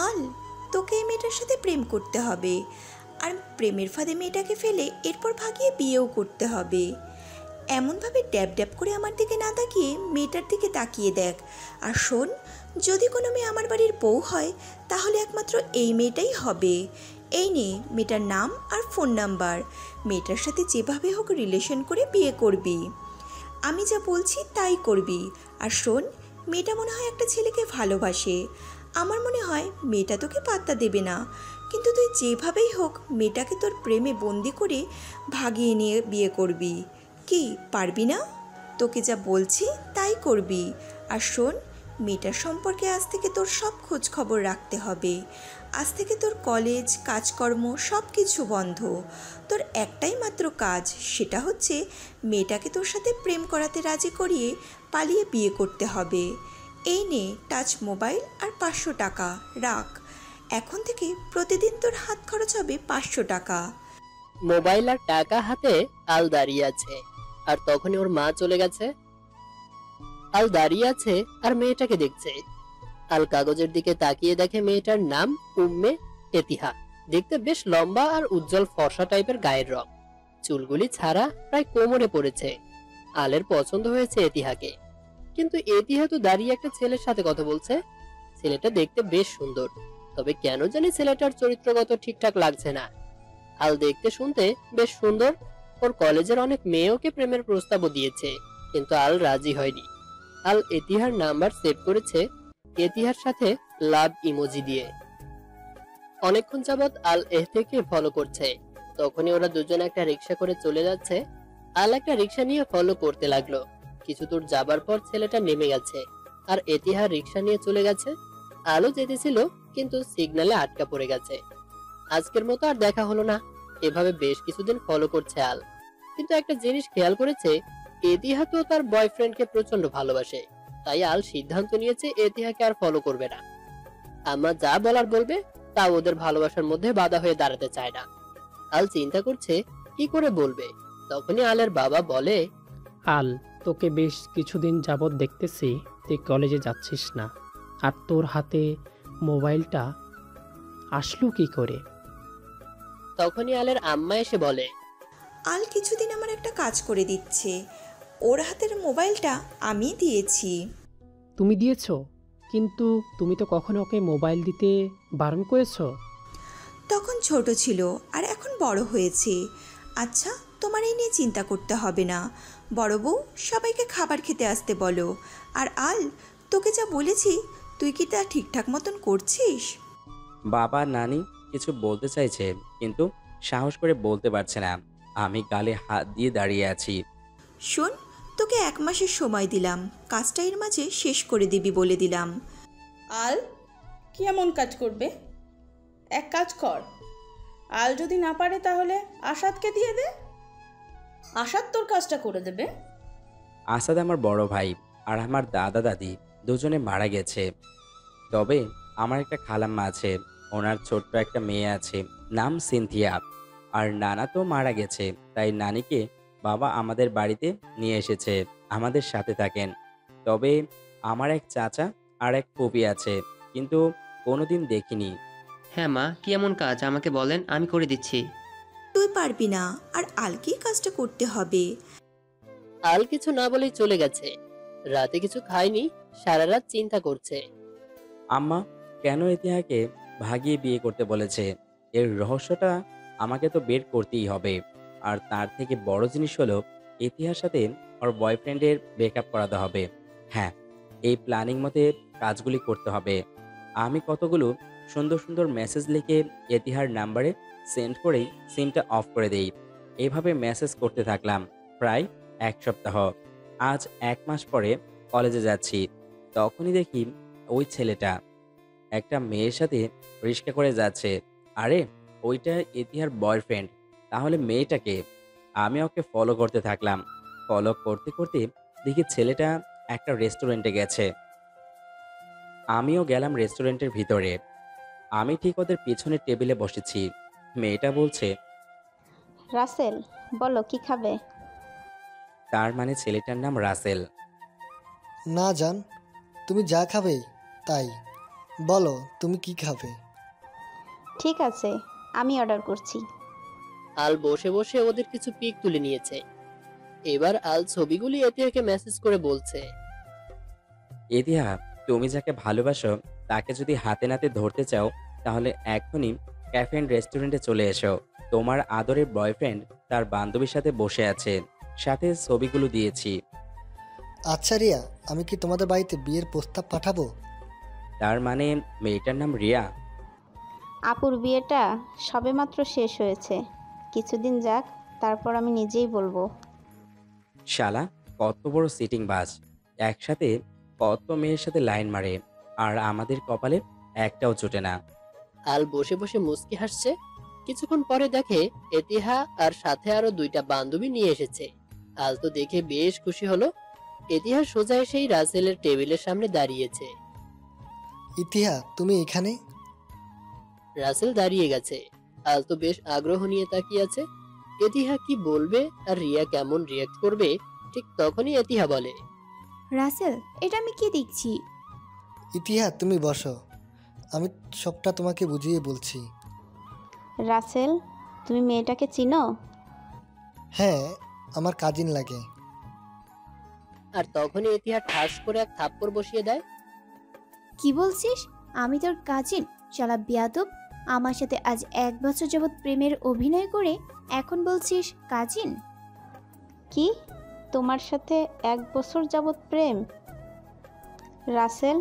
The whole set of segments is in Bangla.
আল, তোকে এই মেয়েটার সাথে প্রেম করতে হবে, আর প্রেমের ফাঁদে মেয়েটাকে ফেলে এরপর ভাগিয়ে বিয়েও করতে হবে। এমনভাবে ড্যাব ড্যাব করে আমার দিকে না তাকিয়ে মেয়েটার দিকে তাকিয়ে দেখ। আর শোন, যদি কোনো মেয়ে আমার বাড়ির বউ হয় তাহলে একমাত্র এই মেয়েটাই হবে। এই নে মেয়েটার নাম আর ফোন নাম্বার। মেয়েটার সাথে যেভাবে হোক রিলেশন করে বিয়ে করবি। আমি যা বলছি তাই করবি। আর শোন, মেয়েটা মনে হয় একটা ছেলেকে ভালোবাসে। আমার মনে হয় মেয়েটা তোকে পাত্তা দেবে না, কিন্তু তুই যেভাবেই হোক মেয়েটাকে তোর প্রেমে বন্দি করে ভাগিয়ে নিয়ে বিয়ে করবি। কি পারবি না? তোকে যা বলছি তাই করবি। আর শোন, মেয়েটার সম্পর্কে আজ থেকে তোর সব খোঁজ খবর রাখতে হবে। আজ থেকে তোর কলেজ, কাজকর্ম সব কিছু বন্ধ। তোর একটাই মাত্র কাজ, সেটা হচ্ছে মেয়েটাকে তোর সাথে প্রেম করাতে রাজি করিয়ে পালিয়ে বিয়ে করতে হবে। এই নে টাচ মোবাইল আর 500 টাকা রাখ। এখন থেকে প্রতিদিন তোর হাত খরচ হবে 500 টাকা। মোবাইল আর টাকা হাতে আল দাঁড়িয়ে আছে, আর তখনই ওর মা চলে গেছে। আল দাঁড়িয়ে আছে আর মেয়েটাকে দেখছে। আল কাগজের দিকে তাকিয়ে দেখে মেয়েটার নাম উম্মে এতিহা। দেখতে বেশ লম্বা আর উজ্জ্বল ফর্সা টাইপের গায়ের রং, চুলগুলি ছাড়া প্রায় কোমরে পড়েছে। আলের পছন্দ হয়েছে এতিহাকে, কিন্তু এতিহা তো দাঁড়িয়ে একটা ছেলের সাথে কথা বলছে। ছেলেটা দেখতে বেশ সুন্দর, তবে কেন জানি ছেলেটার চরিত্রগত ঠিকঠাক লাগছে না। আল দেখতে শুনতে বেশ সুন্দর। ওর কলেজের অনেক মেয়ে ওকে প্রেমের প্রস্তাবও দিয়েছে, কিন্তু আল রাজি হয়নি। আল এতিহার নাম্বার সেভ করেছে এতিহার সাথে লাভ ইমোজি দিয়ে। অনেকক্ষণ যাবৎ আল এহতেকে ফলো করছে। তখনই ওরা দুজন একটা রিক্সা করে চলে যাচ্ছে। আল একটা রিক্সা নিয়ে ফলো করতে লাগলো। কিছু দূর যাবার পর ছেলেটা নেমে গেছে, আর এতিহার রিক্সা নিয়ে চলে গেছে। আলো যেতেছিল, কিন্তু সিগন্যালে আটকা পড়ে গেছে। আজকের মতো আর দেখা হলো না। এভাবে বেশ কিছুদিন ফলো করছে আল, কিন্তু একটা জিনিস খেয়াল করেছে, এতিহা তো তার বয়ফ্রেন্ডকে প্রচন্ড ভালোবাসে। তাই আল সিদ্ধান্ত নিয়েছে এতিহাকে আর ফলো করবে না। আম্মা যা বলার বলবে, তা ওদের ভালোবাসার মধ্যে বাধা হয়ে দাঁড়াতে চায় না। আল চিন্তা করছে কি করে বলবে। তখনই আলের বাবা বলে, আল, তোকে বেশ কিছুদিন যাবৎ দেখতেছি তুই কলেজে যাচ্ছিস না, আর তোর হাতে মোবাইলটা আসলো কি করে? তখনই আলের আম্মা এসে বলে, আল কিছুদিন আমার একটা কাজ করে দিচ্ছে, ওর হাতের মোবাইলটা আমি দিয়েছি। তুমি দিয়েছো? কিন্তু তুমি তো কখনো ওকে মোবাইল দিতে বারণ করেছো। তখন ছোট ছিল আর এখন বড় হয়েছে। আচ্ছা, তোমার এই নিয়ে চিন্তা করতে হবে না। বড় বউ, সবাইকে খাবার খেতে আসতে বলো। আর আল, তোকে যা বলেছি তুই কি তা ঠিকঠাক মতন করছিস? বাবা নানি কিছু বলতে চাইছে, কিন্তু সাহস করে বলতে পারছে না। আমি গালে হাত দিয়ে দাঁড়িয়ে আছি। শোন, তোকে 1 মাসের সময় দিলাম, কাজটা এর মাঝে শেষ করে দিবি বলে দিলাম। আল, কি এমন কাজ করবে? এক কাজ কর, আল যদি না পারে তাহলে আসাদকে দিয়ে দে, আসাদ তোর কাজটা করে দেবে। আসাদ আমার বড় ভাই, আর আমার দাদা দাদি দুজনে মারা গেছে। তবে আমার একটা খালাম্মা আছে, ওনার ছোট্ট একটা মেয়ে আছে, নাম সিনথিয়া। আর নানা তো মারা গেছে, তাই নানিকে বাবা আমাদের বাড়িতে নিয়ে এসেছে, আমাদের সাথে থাকেন। তবে আমার এক চাচা আর এক ফুপি আছে, কিন্তু কোনোদিন দেখিনি। হ্যাঁ মা, কি এমন কাজ আমাকে বলেন, আমি করে দিচ্ছি। তুই পারবি না, আর আলকেই কাজটা করতে হবে। আল কিছু না বলেই চলে গেছে। রাতে কিছু খায়নি, সারা রাত চিন্তা করছে। আম্মা কেন ইতিহাকে ভাগিয়ে বিয়ে করতে বলেছে? এর রহস্যটা আমাকে তো বের করতেই হবে। আর তার থেকে বড় জিনিস হলো, ইতিহার সাথে ওর বয়ফ্রেন্ডের ব্রেকআপ করাতে হবে। হ্যাঁ, এই প্ল্যানিং মতে কাজগুলি করতে হবে। আমি কতগুলো সুন্দর সুন্দর মেসেজ লিখে ইতিহার নাম্বারে সেন্ড করেই সিমটা অফ করে দেই। এইভাবে মেসেজ করতে থাকলাম প্রায় 1 সপ্তাহ। আজ 1 মাস পরে কলেজে যাচ্ছি, তখনই দেখি ওই ছেলেটা একটা মেয়ের সাথে রিক্সা করে যাচ্ছে। আরে, ওইটা ইতিহার বয়ফ্রেন্ড। তাহলে মেয়েটাকে? আমি ওকে ফলো করতে থাকলাম। ফলো করতে করতে দেখি ছেলেটা একটা রেস্টুরেন্টে গেছে। আমিও গেলাম রেস্টুরেন্টের ভিতরে। আমি ঠিক ওদের পিছনের টেবিলে বসেছি। মেয়েটা বলছে, রাসেল, বলো কি খাবে? তার মানে ছেলেটার নাম রাসেল। না জান, তুমি যা খাবে তাই। বলো তুমি কি খাবে? ঠিক আছে, আমি অর্ডার করছি। আল বসে বসে ওদের কিছু পিক তুলে নিয়েছে। এবার আল ছবিগুলি এতিহাকে মেসেজ করে বলছে, ইতিহা, তুমি যাকে ভালোবাসো তাকে যদি হাতে নাতে ধরতে চাও তাহলে এখনই ক্যাফে অ্যান্ড রেস্টুরেন্টে চলে এসো। তোমার আদরের বয়ফ্রেন্ড তার বান্ধবীর সাথে বসে আছে, সাথে ছবিগুলো দিয়েছি। আচ্ছা রিয়া, আমি কি তোমাদের বাড়িতে বিয়ের প্রস্তাব পাঠাবো? তার মানে মেয়েটার নাম রিয়া? আপুর বিয়েটা সবেমাত্র শেষ হয়েছে, কিছুদিন যাক, তারপর আমি নিজেই বলবো। শালা কত বড় সিটিং বাজ, একসাথে কত মেয়ের সাথে লাইন মারে, আর আমাদের কপালে একটাও জোটে না। আল বসে বসে মুচকি হাসছে। কিছুক্ষণ পরে দেখে এতিহা আর সাথে আরো 2টা বান্ধবী নিয়ে এসেছে। আল তো দেখে বেশ খুশি হলো। এতিহা সোজা এসেই রাসেলের টেবিলের সামনে দাঁড়িয়েছে। ইতিহা তুমি এখানে? রাসেল দাঁড়িয়ে গেছে। আল তো বেশ আগ্রহ নিয়ে তাকিয়ে আছে এতিহা কি বলবে আর রিয়া কেমন রিয়াক্ট করবে। ঠিক তখনই এতিহা বলে, রাসেল, এটা আমি কি দেখছি? ইতিহা তুমি বসো, আমি সবটা তোমাকে বুঝিয়ে বলছি। রাসেল, তুমি মেয়েটাকে চিনো? হ্যাঁ, আমার কাজিন লাগে। আর তখনই এতিহা ঠাস করে এক থাপ্পড় বসিয়ে দেয়। কি বলছিস? আমি তোর কাজিন? শালা বেয়াদব! আমার সাথে আজ 1 বছর যাবৎ প্রেমের অভিনয় করে এখন বলছিস কাজিন? কি, তোমার সাথে 1 বছর যাবৎ প্রেম? রাসেল,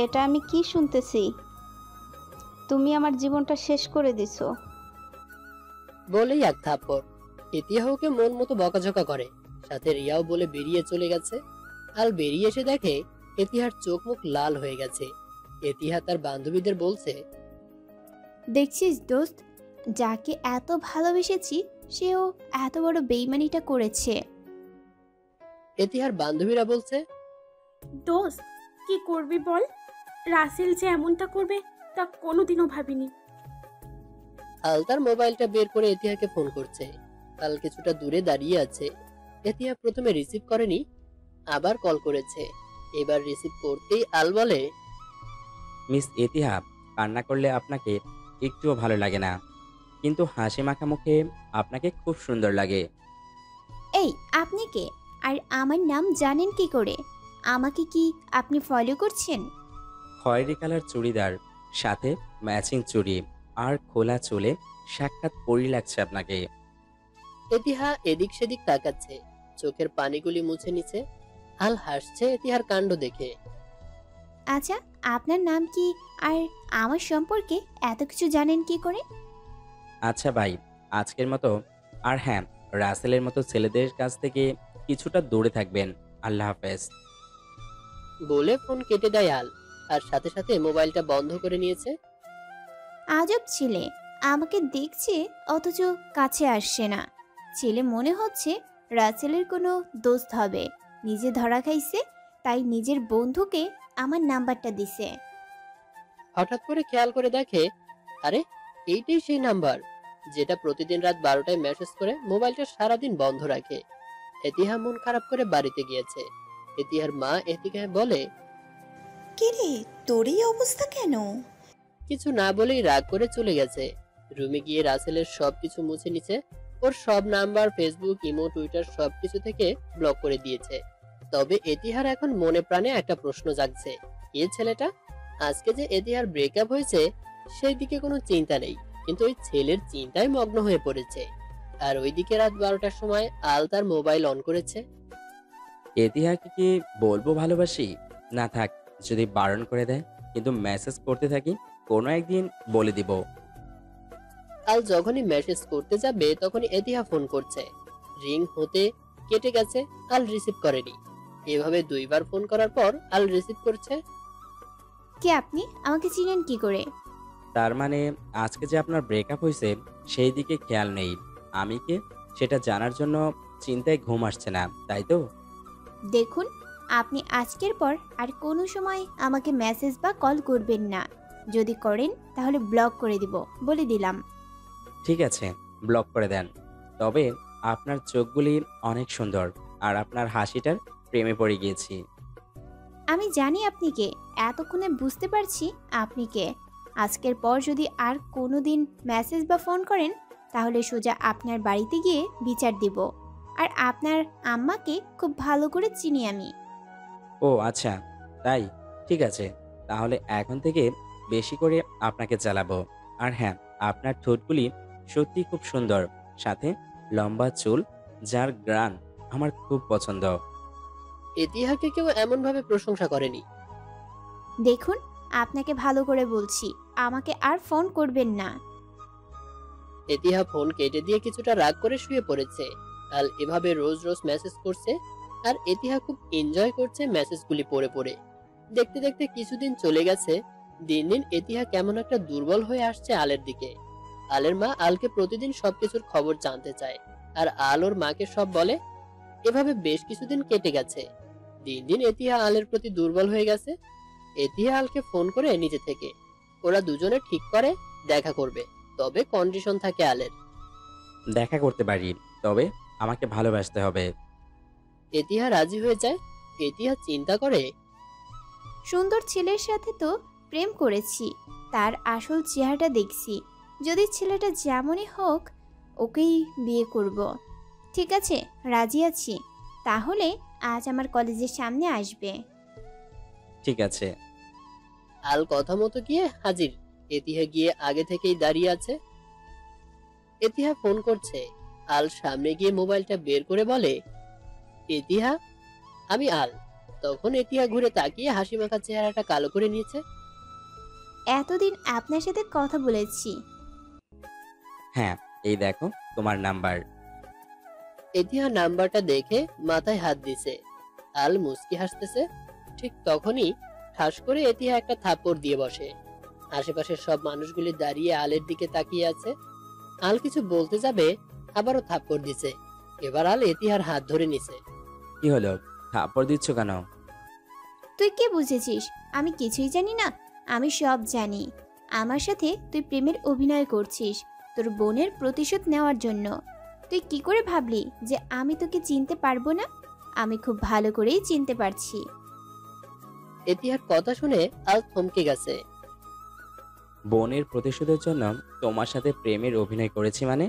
এটা আমি কি শুনতেছি? তুমি আমার জীবনটা শেষ করে দিছো। বলেই এক থাপ্পড়। এতিহা ওকে মন মতো বকাঝকা করে, সাথে রিয়াও বলে বেরিয়ে চলে গেছে। আল বেরিয়ে এসে দেখে এতিহার চোখ মুখ লাল হয়ে গেছে। এতিহা তার বান্ধবীদের বলছে, দেখছিস দোস্ত, যাকে এত ভালোবেসেছি সেও এত বড় বেইমানিটা করেছে। এতিহার বান্ধবীরা বলছে, দোস্ত, কি করবি বল? রাসেল যে এমনটা করবে তা কোনোদিনও ভাবিনি। আল তার মোবাইলটা বের করে এতিহাকে ফোন করছে। আল কিছুটা দূরে দাঁড়িয়ে আছে। এতিহা প্রথমে রিসিভ করেনি, আবার কল করেছে। এবার রিসিভ করতেই আল বলে, মিস ইতিহা, কান্না করলে আপনাকে একটুও ভালো লাগে না, কিন্তু হাসি মাখা মুখে আপনাকে খুব সুন্দর লাগে। এই, আপনি কে? আর আমার নাম জানেন কি করে? আমাকে কি আপনি ফলো করছেন? খয়েরি কালার চুড়িদার, সাথে ম্যাচিং চুড়ি আর খোলা চুলে সাক্ষাৎ পরি লাগছে আপনাকে। এতিহা এদিক সেদিক তাকাচ্ছে, চোখের পানিগুলি মুছে নিচ্ছে। আল হাসছে এতিহার কাণ্ড দেখে। আচ্ছা, আপনার নাম কি আর আমার সম্পর্কে এত কিছু জানেন কি করে? আচ্ছা ভাই, আজকের মতো, আর হ্যাঁ, রাসেলের মতো ছেলেদের কাছ থেকে কিছুটা দূরে থাকবেন। আল্লাহ হাফেজ। বলে ফোন কেটে দেয় আল, আর সাথে সাথে মোবাইলটা বন্ধ করে নিয়েছে। আজব ছেলে, আমাকে দেখছে অথচ কাছে আসছে না। ছেলে মনে হচ্ছে রাসেলের কোনো দোস্ত হবে, নিজে ধরা খাইছে, তাই নিজের বন্ধুকে আমার নাম্বারটা দিছে। হঠাৎ করে খেয়াল করে দেখে, আরে এইটাই সেই নাম্বার যেটা প্রতিদিন রাত 12টায় মেসেজ করে মোবাইলটা সারাদিন বন্ধ রাখে। এতিহা মন খারাপ করে বাড়িতে গিয়েছে। এতিহার মা এতিহাকে বলে, কে রে, তোর এই অবস্থা কেন? কিছু না বলেই রাগ করে চলে গেছে। রুমে গিয়ে রাসেলের সবকিছু মুছে নিছে। ওর সব নাম্বার, ফেসবুক, ইমো, টুইটার সবকিছু থেকে ব্লক করে দিয়েছে। তবে এতিহার এখন মনে প্রাণে একটা প্রশ্ন জাগছে, এই ছেলেটা আজকে যে এতিহার ব্রেকআপ হয়েছে সেই দিকে কোনো চিন্তা নেই, কিন্তু ওই ছেলের চিন্তায় মগ্ন হয়ে পড়েছে। আর ওইদিকে রাত 12টার সময় আল তার মোবাইল অন করেছে। ইতিহাকে কি বলবো ভালোবাসি? না থাক, যদি বারণ করে দেয়, কিন্তু মেসেজ করতে থাকি, কোনো একদিন বলে দিব। আল যখনই মেসেজ করতে যাবে তখনই এতিহা ফোন করছে। রিং হতে কেটে গেছে, আল রিসিভ করেনি। এভাবে 2বার ফোন করার পর আল রিসিভ করছে। কে আপনি? আমাকে চিনেন কি করে? তার মানে আজকে যে আপনার ব্রেকআপ হয়েছে সেই দিকে খেয়াল নেই। আমি কে সেটা জানার জন্য চিন্তায় ঘুম আসছে না, তাই তো? দেখুন, আপনি আজকের পর আর কোনো সময় আমাকে মেসেজ বা কল করবেন না। যদি করেন তাহলে ব্লক করে দিব, বলে দিলাম। ঠিক আছে, ব্লক করে দেন। তবে আপনার চোখগুলি অনেক সুন্দর, আর আপনার হাসিটার প্রেমে পড়ে গিয়েছি। আমি জানি আপনি কে, এতক্ষণে বুঝতে পারছি আপনি কে। আজকের পর যদি আর কোনো দিন মেসেজ বা ফোন করেন তাহলে সোজা আপনার বাড়িতে গিয়ে বিচার দিব। আর আপনার আম্মাকে খুব ভালো করে চিনি আমি। ও আচ্ছা, তাই? ঠিক আছে, তাহলে এখন থেকে বেশি করে আপনাকে চালাবো। আর হ্যাঁ, আপনার ঠোঁটগুলি সত্যি খুব সুন্দর, সাথে লম্বা চুল, যার গ্রান আমার খুব পছন্দ। ইতিহাকে কেউ এমনভাবে প্রশংসা করেনি। দেখুন, আপনাকে ভালো করে বলছি, আমাকে আর ফোন করবেন না। ইতিহা ফোন কেটে দিয়ে কিছুটা রাগ করে শুয়ে পড়েছে। আল এভাবে রোজ রোজ মেসেজ করছে, আর ইতিহা খুব এনজয় করছে মেসেজগুলি পড়ে পড়ে। দেখতে দেখতে কিছুদিন চলে গেছে। দিন দিন ইতিহা কেমন একটা দুর্বল হয়ে আসছে আলের দিকে। আলের মা আলকে প্রতিদিন সবকিছুর খবর জানতে চায়, আর আল ওর মাকে সব বলে। এভাবে বেশ কিছুদিন কেটে গেছে। দিন দিন ইতিহা আলের প্রতি দুর্বল হয়ে গেছে। ইতিহা আলকে ফোন করে নিজে থেকে ওরা দুজনে ঠিক করে দেখা করবে, তবে কন্ডিশন থাকে আলের। দেখা করতে পারি, তবে আমাকে ভালোবাসতে হবে। ইতিহা রাজি হয়ে যায়। ইতিহা চিন্তা করে, সুন্দর ছেলের সাথে তো প্রেম করেছি, তার আসল চেহারাটা দেখছি। যদি ছেলেটা যেমনই হোক, ওকেই বিয়ে করব। ঠিক আছে, রাজি আছি। তাহলে আজ আমার কলেজের সামনে আসবে। ঠিক আছে। আল কথা মতো গিয়ে হাজির। ইতিহা গিয়ে আগে থেকেই দাঁড়িয়ে আছে। ইতিহা ফোন করছে। আল সামনে গিয়ে মোবাইলটা বের করে বলে, ইতিহা, আমি আল। তখন ইতিহা ঘুরে তাকিয়ে হাসি মাখা চেহারাটা কালো করে নিয়েছে। এতদিন আপনার সাথে কথা বলেছি। হ্যাঁ, এই দেখো তোমার নাম্বার। ইতিহা নাম্বারটা দেখে মাথায় হাত দিছে। আল মুস্কি হাসতেছে। ঠিক তখনই ঠাস করে ইতিহা একটা থাপ্পড় দিয়ে বসে। আশেপাশের সব মানুষগুলি দাঁড়িয়ে আলের দিকে তাকিয়ে আছে। আল কিছু বলতে যাবে, আবারও থাপ্পড় দিছে। এবার আল ইতিহার হাত ধরে নিছে। কি হলো, থাপ্পড় দিচ্ছ কেন? তুই কে বুঝেছিস আমি কিছুই জানি না? আমি সব জানি। আমার সাথে তুই প্রেমের অভিনয় করছিস তোর বোনের প্রতিশোধ নেওয়ার জন্য। তুই কি করে ভাবলি যে আমি তোকে চিনতে পারবো না? আমি খুব ভালো করেই চিনতে পারছি। ইতিহার কথা শুনে আল থমকে গেছে। বোনের প্রতিশোধের জন্য তোমার সাথে প্রেমের অভিনয় করেছি মানে?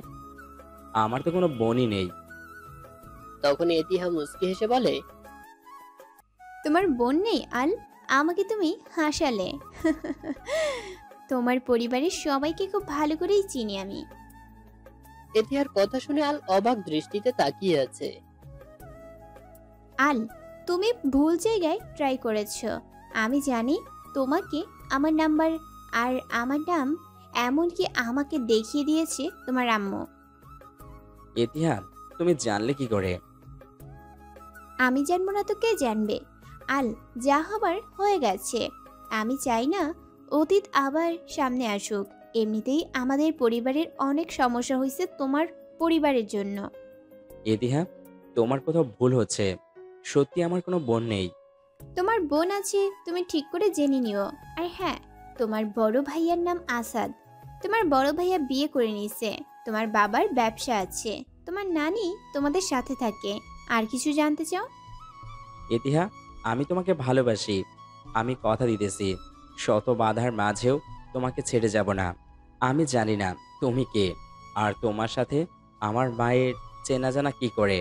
আমার তো কোনো বোনই নেই। তখন ইতিহা মুস্কি হেসে বলে, তোমার বোন নেই আল? আমাকে তুমি হাসালে। তোমার পরিবারের সবাইকে খুব ভালো করেই চিনি আমি। ইতিহার কথা শুনে আল অবাক দৃষ্টিতে তাকিয়ে আছে। আল, তুমি ভুল জায়গায় ট্রাই করেছো। আমি জানি তোমাকে আমার নাম্বার আর আমার নাম এমনকি আমাকে দেখিয়ে দিয়েছে তোমার আম্মু। ইতিহা, তুমি জানলে কি করে? আমি জানবো না তো কে জানবে? আল, যা হবার হয়ে গেছে। আমি চাই না অতীত আবার সামনে আসুক। এমনিতেই আমাদের পরিবারের অনেক সমস্যা হয়েছে তোমার পরিবারের জন্য। ইতিহা, তোমার কোথাও ভুল হচ্ছে। সত্যি আমার কোনো বোন নেই। তোমার বোন আছে, তুমি ঠিক করে জেনে নিও। আর হ্যাঁ, তোমার বড় ভাইয়ার নাম আসাদ। তোমার বড় ভাইয়া বিয়ে করে নিয়েছে। তোমার বাবার ব্যবসা আছে। তোমার নানি তোমাদের সাথে থাকে। আর কিছু জানতে চাও? ইতিহা, আমি তোমাকে ভালোবাসি। আমি কথা দিতেছি, শত বাধার মাঝেও তোমাকে ছেড়ে যাব না। আমি জানি না তুমি কে, আর তোমার সাথে আমার মায়ের চেনা জানা কি করে,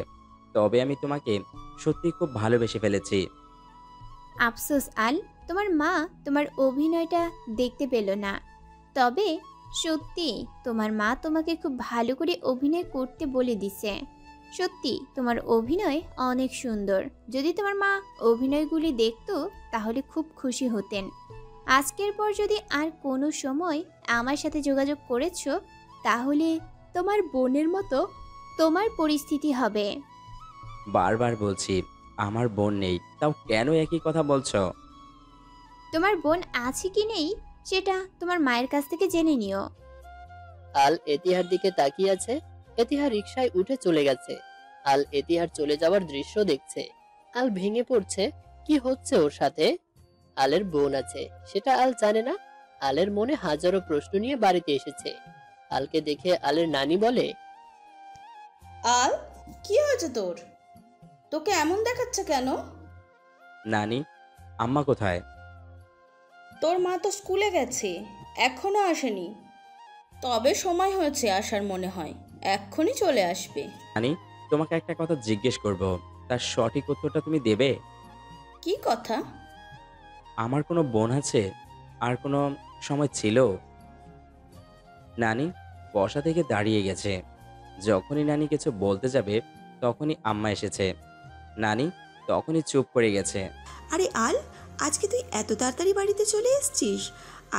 তবে আমি তোমাকে সত্যি খুব ভালোবেসে ফেলেছি। আফসোস আল, তোমার মা তোমার অভিনয়টা দেখতে পেল না। তবে সত্যি তোমার মা তোমাকে খুব ভালো করে অভিনয় করতে বলে দিছে। সত্যি তোমার অভিনয় অনেক সুন্দর। যদি তোমার মা অভিনয়গুলি দেখতো তাহলে খুব খুশি হতেন। আজকের পর যদি আর কোনো সময় আমার সাথে যোগাযোগ করেছো তাহলে তোমার বোনের মতো তোমার পরিস্থিতি হবে। বারবার বলছি আমার বোন নেই, তাও কেন একই কথা বলছো? তোমার বোন আছে কি নেই সেটা তোমার মায়ের কাছ থেকে জেনে নিও। আল এতিহার দিকে তাকিয়ে আছে। এতিহা রিকশায় উঠে চলে গেছে। আল এতিহার চলে যাওয়ার দৃশ্য দেখছে। আল ভেঙে পড়ছে। কি হচ্ছে ওর সাথে? আলের বোন আছে, সেটা আল জানে না। আলের মনে হাজারো প্রশ্ন নিয়ে বাড়িতে এসেছে। আলকে দেখে আলের নানি বলে, আল, কি হয়েছে তোর? তোকে এমন দেখাচ্ছে কেন? নানি, আম্মা কোথায়? তোর মা তো স্কুলে গেছে, এখনো আসেনি। তবে সময় হয়েছে আসার মনে হয়, এক্ষুনি চলে আসবে। নানি, তোমাকে একটা কথা জিজ্ঞেস করব, তার সঠিক উত্তরটা তুমি দেবে? কি কথা? আমার কোনো বোন আছে? আর কোনো সময় ছিল? নানি বসা থেকে দাঁড়িয়ে গেছে। যখনই নানি কিছু বলতে যাবে তখনই আম্মা এসেছে। নানি তখনই চুপ করে গেছে। আরে আল, আজকে তুই এত তাড়াতাড়ি বাড়িতে চলে এসেছিস?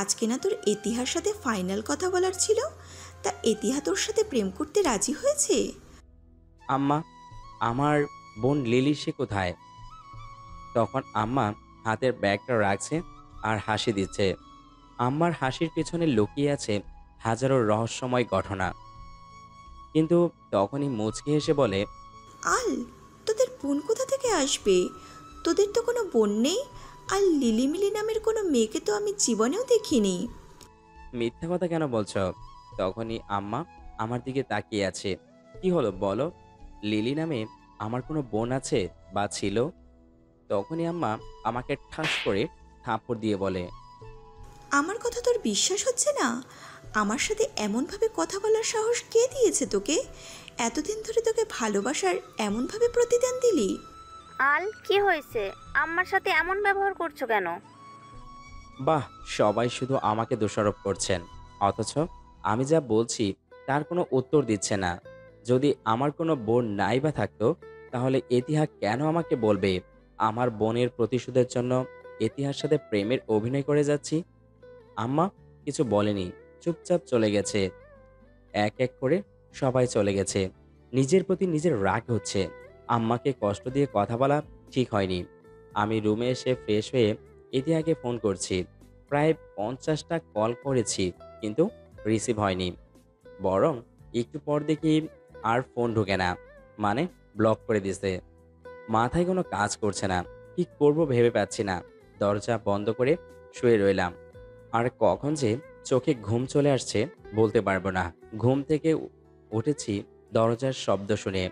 আজকে না তোর এতিহার সাথে ফাইনাল কথা বলার ছিল? তা এতিহা তোর সাথে প্রেম করতে রাজি হয়েছে? আম্মা, আমার বোন লিলি সে কোথায়? তখন আম্মা হাতের ব্যাগটা রাখছে আর হাসি দিচ্ছে। আম্মার হাসির পেছনে লুকিয়ে আছে হাজারো রহস্যময় ঘটনা। কিন্তু তখনই মুচকি হেসে বলে, আল, তোদের বোন কোথা থেকে আসবে? তোদের তো কোনো বোন নেই। আর লিলিমিলি নামের কোনো মেয়েকে তো আমি জীবনেও দেখিনি। মিথ্যা কথা কেন বলছ? তখনই আম্মা আমার দিকে তাকিয়ে আছে। কি হলো বলো, লিলি নামে আমার কোনো বোন আছে বা ছিল? তখনই আম্মা আমাকে ঠাস করে থাপ্পড় দিয়ে বলে, আমার কথা তোর বিশ্বাস হচ্ছে না? আমার সাথে এমনভাবে কথা বলার সাহস কে দিয়েছে তোকে? এতদিন ধরে তোকে ভালোবাসার এমনভাবে প্রতিদান দিলি? আল, কি হয়েছে? আম্মার সাথে এমন ব্যবহার করছো কেন? বাহ, সবাই শুধু আমাকে দোষারোপ করছেন, অথচ আমি যা বলছি তার কোনো উত্তর দিচ্ছে না। যদি আমার কোনো বোন নাই বা থাকতো, তাহলে ইতিহাস কেন আমাকে বলবে আমার বোনের প্রতিশোধের জন্য ইতিহাসের সাথে প্রেমের অভিনয় করে যাচ্ছি? আম্মা কিছু বলেনি, চুপচাপ চলে গেছে। এক এক করে সবাই চলে গেছে। নিজের প্রতি নিজের রাগ হচ্ছে। আম্মাকে কষ্ট দিয়ে কথা বলা ঠিক হয়নি। আমি রুমে এসে ফ্রেশ হয়ে ইতিহাকে ফোন করছি। প্রায় 50টা কল করেছি, কিন্তু রিসিভ হয়নি। বরং একটু পর দেখি আর ফোন ঢোকে না, মানে ব্লক করে দিছে। মাথায় কোনো কাজ করছে না, কি করব ভেবে পাচ্ছি না। দরজা বন্ধ করে শুয়ে রইলাম। আর কখন যে চোখে ঘুম চলে আসছে বলতে পারবো না। ঘুম থেকে উঠেছি দরজার শব্দ শুনে।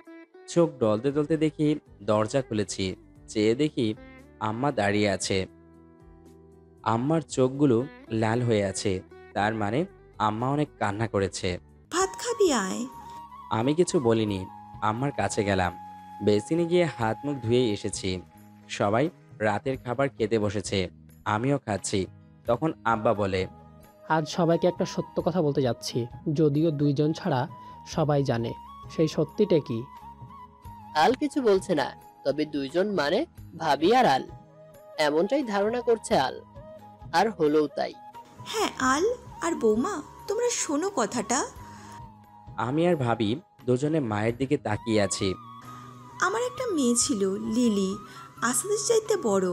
চোখ ডলতে ডলতে দেখি দরজা খুলেছি। চেয়ে দেখি আম্মা দাঁড়িয়ে আছে। আম্মার চোখগুলো লাল হয়ে আছে, তার মানে আম্মা অনেক কান্না করেছে। ভাত খাবি আয়। আমি কিছু বলিনি, আম্মার কাছে গেলাম। বেসিনে গিয়ে হাত মুখ ধুয়ে এসেছি। সবাই রাতের খাবার খেতে বসেছে, আমিও খাচ্ছি। তখন আব্বা বলে, আজ সবাইকে একটা সত্য কথা বলতে যাচ্ছি, যদিও দুইজন ছাড়া সবাই জানে। সেই সত্যিটা কি? আল কিছু বলছে না, তবে দুইজন মানে ভাবি আর আল, এমনটাই ধারণা করছে আল। আর হলোও তাই। হ্যাঁ আল আর বৌমা, তোমরা শোনো কথাটা। আমি আর ভাবি দুজনে মায়ের দিকে তাকিয়ে আছি। আমার একটা মেয়ে ছিল, লিলি, আসাদের চাইতে বড়,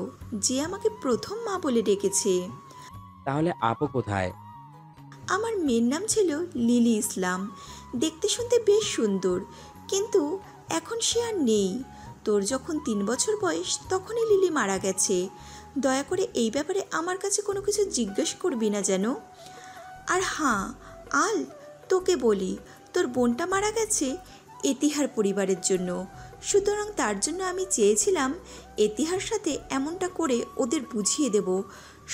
যে আমাকে প্রথম মা বলে ডেকেছে। তাহলে আপু কোথায়? আমার মেয়ের নাম ছিল লিলি ইসলাম। দেখতে শুনতে বেশ সুন্দর, কিন্তু এখন সে আর নেই। তোর যখন 3 বছর বয়স তখনই লিলি মারা গেছে। দয়া করে এই ব্যাপারে আমার কাছে কোনো কিছু জিজ্ঞেস করবি না যেন। আর হ্যাঁ আল, তোকে বলি, তোর বোনটা মারা গেছে এতিহার পরিবারের জন্য। সুতরাং তার জন্য আমি চেয়েছিলাম এতিহার সাথে এমনটা করে ওদের বুঝিয়ে দেব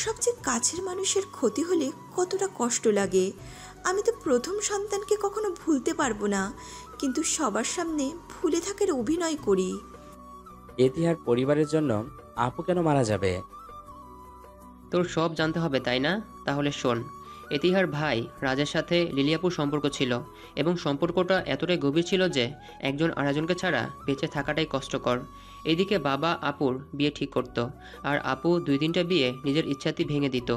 সবচেয়ে কাছের মানুষের ক্ষতি হলে কতটা কষ্ট লাগে। আমি তো প্রথম সন্তানকে কখনো ভুলতে পারবো না, কিন্তু সবার সামনে ভুলে থাকার অভিনয় করি। ইতিহার পরিবারের জন্য আপু কেন মারা যাবে? তোর সব জানতে হবে তাই না? তাহলে শোন। ইতিহার ভাই রাজের সাথে লিলিয়াপুর সম্পর্ক ছিল, এবং সম্পর্কটা এতটাই গভীর ছিল যে একজন আরেকজনকে ছাড়া বেঁচে থাকাটাই কষ্টকর। এদিকে বাবা আপুর বিয়ে ঠিক করত, আর আপু 2-3টা বিয়ে নিজের ইচ্ছাতেই ভেঙে দিত।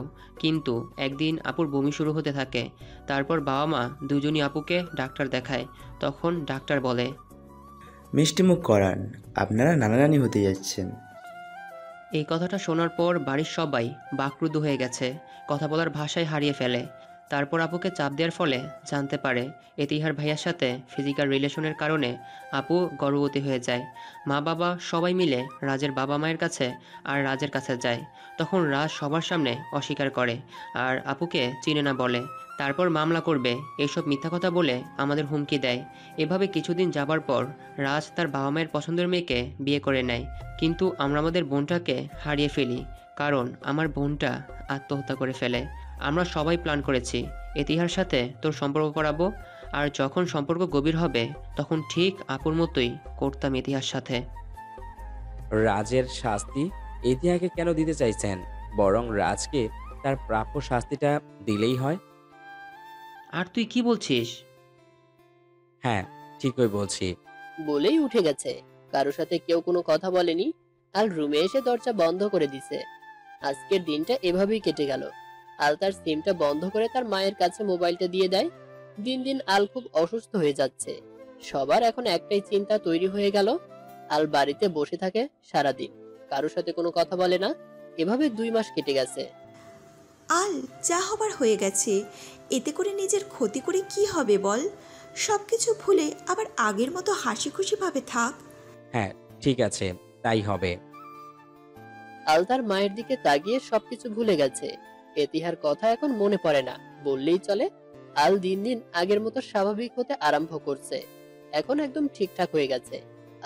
কিন্তু একদিন আপুর বমি শুরু হতে থাকে। তারপর বাবা মা দুজনই আপুকে ডাক্তার দেখায়। তখন ডাক্তার বলে, মিষ্টিমুখ করান, আপনারা নানা নানি হতে যাচ্ছেন। এই কথাটা শোনার পর বাড়ির সবাই বাকরুদ্ধ হয়ে গেছে, কথা বলার ভাষায় হারিয়ে ফেলে। তারপর আপুকে চাপ দেওয়ার ফলে জানতে পারে ইতিহার ভাইয়ার সাথে ফিজিক্যাল রিলেশনের কারণে আপু গর্ভবতী হয়ে যায়। মা বাবা সবাই মিলে রাজের বাবা মায়ের কাছে আর রাজের কাছে যায়। তখন রাজ সবার সামনে অস্বীকার করে আর আপুকে চিনে না বলে। তারপর মামলা করবে এইসব মিথ্যা কথা বলে আমাদের হুমকি দেয়। এভাবে কিছুদিন যাবার পর রাজ তার বাবা মায়ের পছন্দের মেয়েকে বিয়ে করে নেয়, কিন্তু আমরা আমাদের বোনটাকে হারিয়ে ফেলি। কারণ আমার বোনটা আত্মহত্যা করে ফেলে। আমরা সবাই প্ল্যান করেছি ইতিহার সাথে তোর সম্পর্ক করাবো, আর যখন সম্পর্ক গভীর হবে তখন ঠিক আপুর মতোই করতাম ইতিহার সাথে। রাজের শাস্তি ইতিহাকে কেন দিতে চাইছেন? বরং রাজকে তার প্রাপ্য শাস্তিটা দিলেই হয়। আর তুই কি বলছিস? হ্যাঁ, ঠিকই বলছি। বলেই উঠে গেছে। কারোর সাথে কেউ কোনো কথা বলেনি। আল রুমে এসে দরজা বন্ধ করে দিছে। আজকের দিনটা এভাবেই কেটে গেল। আল তার সিমটা বন্ধ করে তার মায়ের কাছে মোবাইলটা দিয়ে দেয়। দিন দিন আল খুব অসুস্থ হয়ে যাচ্ছে। সবার এখন একটাই চিন্তা তৈরি হয়ে গেল। আল বাড়িতে বসে থাকে সারাদিন, কারোর সাথে কোনো কথা বলে না। এভাবে 2 মাস কেটে গেছে। আল, যা হবার হয়ে গেছে। এতে করে নিজের ক্ষতি করে কি হবে বল? সব কিছু ভুলে আবার আগের মতো হাসি খুশিভাবে থাক। হ্যাঁ, ঠিক আছে, তাই হবে। আল তার মায়ের দিকে তাকিয়ে সবকিছু ভুলে গেছে। এতিহার কথা এখন মনে পড়ে না বললেই চলে। আল দিন দিন আগের মতো স্বাভাবিক হতে আরম্ভ করছে। এখন একদম ঠিকঠাক হয়ে গেছে।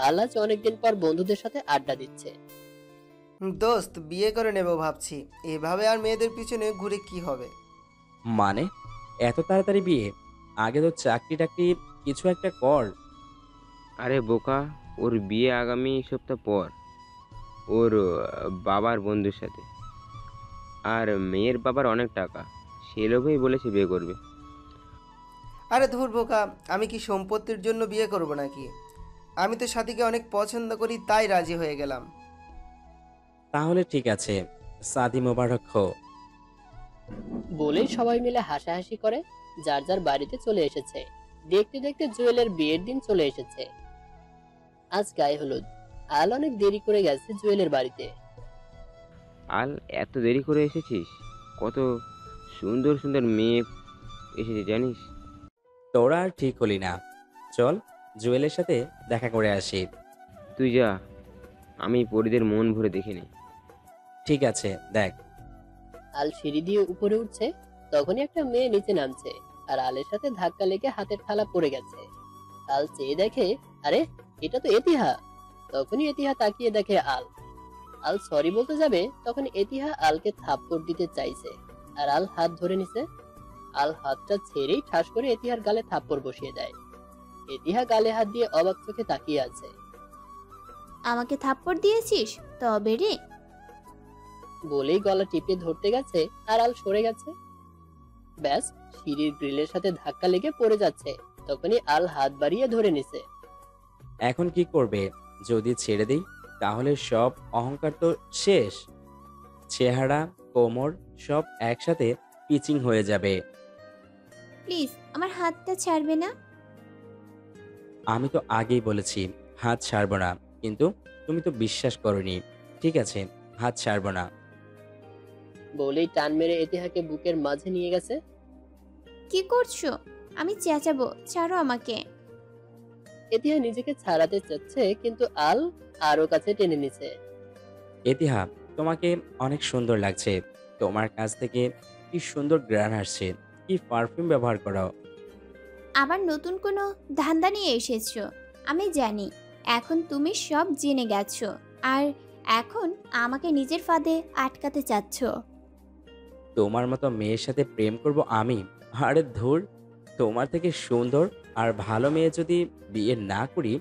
আল আজ অনেকদিন পর বন্ধুদের সাথে আড্ডা দিচ্ছে। দোস্ত, বিয়ে করে নেব ভাবছি। এভাবে আর মেয়েদের পিছনে ঘুরে কি হবে? মানে এত তাড়াতাড়ি বিয়ে? আগে তো চাকরি টাকরি কিছু একটা কর। আরে বোকা, ওর বিয়ে আগামী সপ্তাহ পর ওর বাবার বন্ধুর সাথে। আর মেয়ের বাবার অনেক টাকা, সে লোভেই বলেছে বিয়ে করবে। আরে ধুর বোকা, আমি কি সম্পত্তির জন্য বিয়ে করব নাকি? আমি তো সাথীকে অনেক পছন্দ করি, তাই রাজি হয়ে গেলাম। তাহলে ঠিক আছে, শাদি মোবারক হো। বলেই সবাই মিলে হাসাহাসি করে যার যার বাড়িতে চলে এসেছে। দেখতে দেখতে জুয়েলের বিয়ের দিন চলে এসেছে। আজ গায়ে হলুদ। আল অনেক দেরি করে গেছে জুয়েলের বাড়িতে। আল, এত দেরি করে এসেছিস? কত সুন্দর সুন্দর মেয়ে এসেছে জানিস? তোরা আর ঠিক হলি না। চল জুয়েলের সাথে দেখা করে আসি। তুই যা, আমি পরিদের মন ভরে দেখিনি। ঠিক আছে, দেখ। আল সিঁড়ি দিয়ে উপরে উঠছে, তখনই একটা মেয়ে নিচে নামছে আর আলের সাথে ধাক্কা লেগে হাতের থালা পড়ে গেছে। আল চেয়ে দেখে, আরে এটা তো এতিহা। তখনই এতিহা তাকিয়ে দেখে আল। আল সরি বলতে যাবে, তখন এতিহা আলকে থাপ্পড় দিতে চাইছে আর আল হাত ধরে নিছে। আল হাতটা ছেড়েই ঠাস করে এতিহার গালে থাপ্পড় বসিয়ে দেয়। এতিহা গালে হাত দিয়ে অবাক চোখে তাকিয়ে আছে। আমাকে থাপ্পড় দিয়েছিস তবে রে? বলেই গলা টিপে ধরতে গেছে আর আল সরে গেছে। ব্যাস, সিঁড়ির গ্রিলের সাথে ধাক্কা লেগে পড়ে যাচ্ছে। তখনই আল হাত বাড়িয়ে ধরে নিছে। এখন কি করবে? যদি ছেড়ে দিই তাহলে সব অহংকার তো শেষ। চেহারা, কোমর সব একসাথে পিচিং হয়ে যাবে। প্লিজ আমার হাতটা ছাড়বে না? আমি তো আগেই বলেছি হাত ছাড়বো না, কিন্তু তুমি তো বিশ্বাস করোনি। ঠিক আছে, হাত ছাড়বো না। বলেই টান মেরে এতিহাকে বুকের মাঝে নিয়ে গেছে। কি করছো? আমি চেঁচাবো, ছাড়ো আমাকে। এতিহা নিজেকে ছাড়াতে চাচ্ছে, কিন্তু আল আরো কাছে টেনে নিছে। এতিহা, তোমাকে অনেক সুন্দর লাগছে। তোমার কাছ থেকে কি সুন্দর গ্রান আসছে। কি পারফিউম ব্যবহার করো? আবার নতুন কোনো ধান্দা নিয়ে এসেছো? আমি জানি এখন তুমি সব জেনে গেছো, আর এখন আমাকে নিজের ফাঁদে আটকাতে চাচ্ছ। তোমার মতো মেয়ের সাথে প্রেম করব আমি? আরে ধুর, তোমার থেকে সুন্দর আর ভালো মেয়ে যদি বিয়ে না করি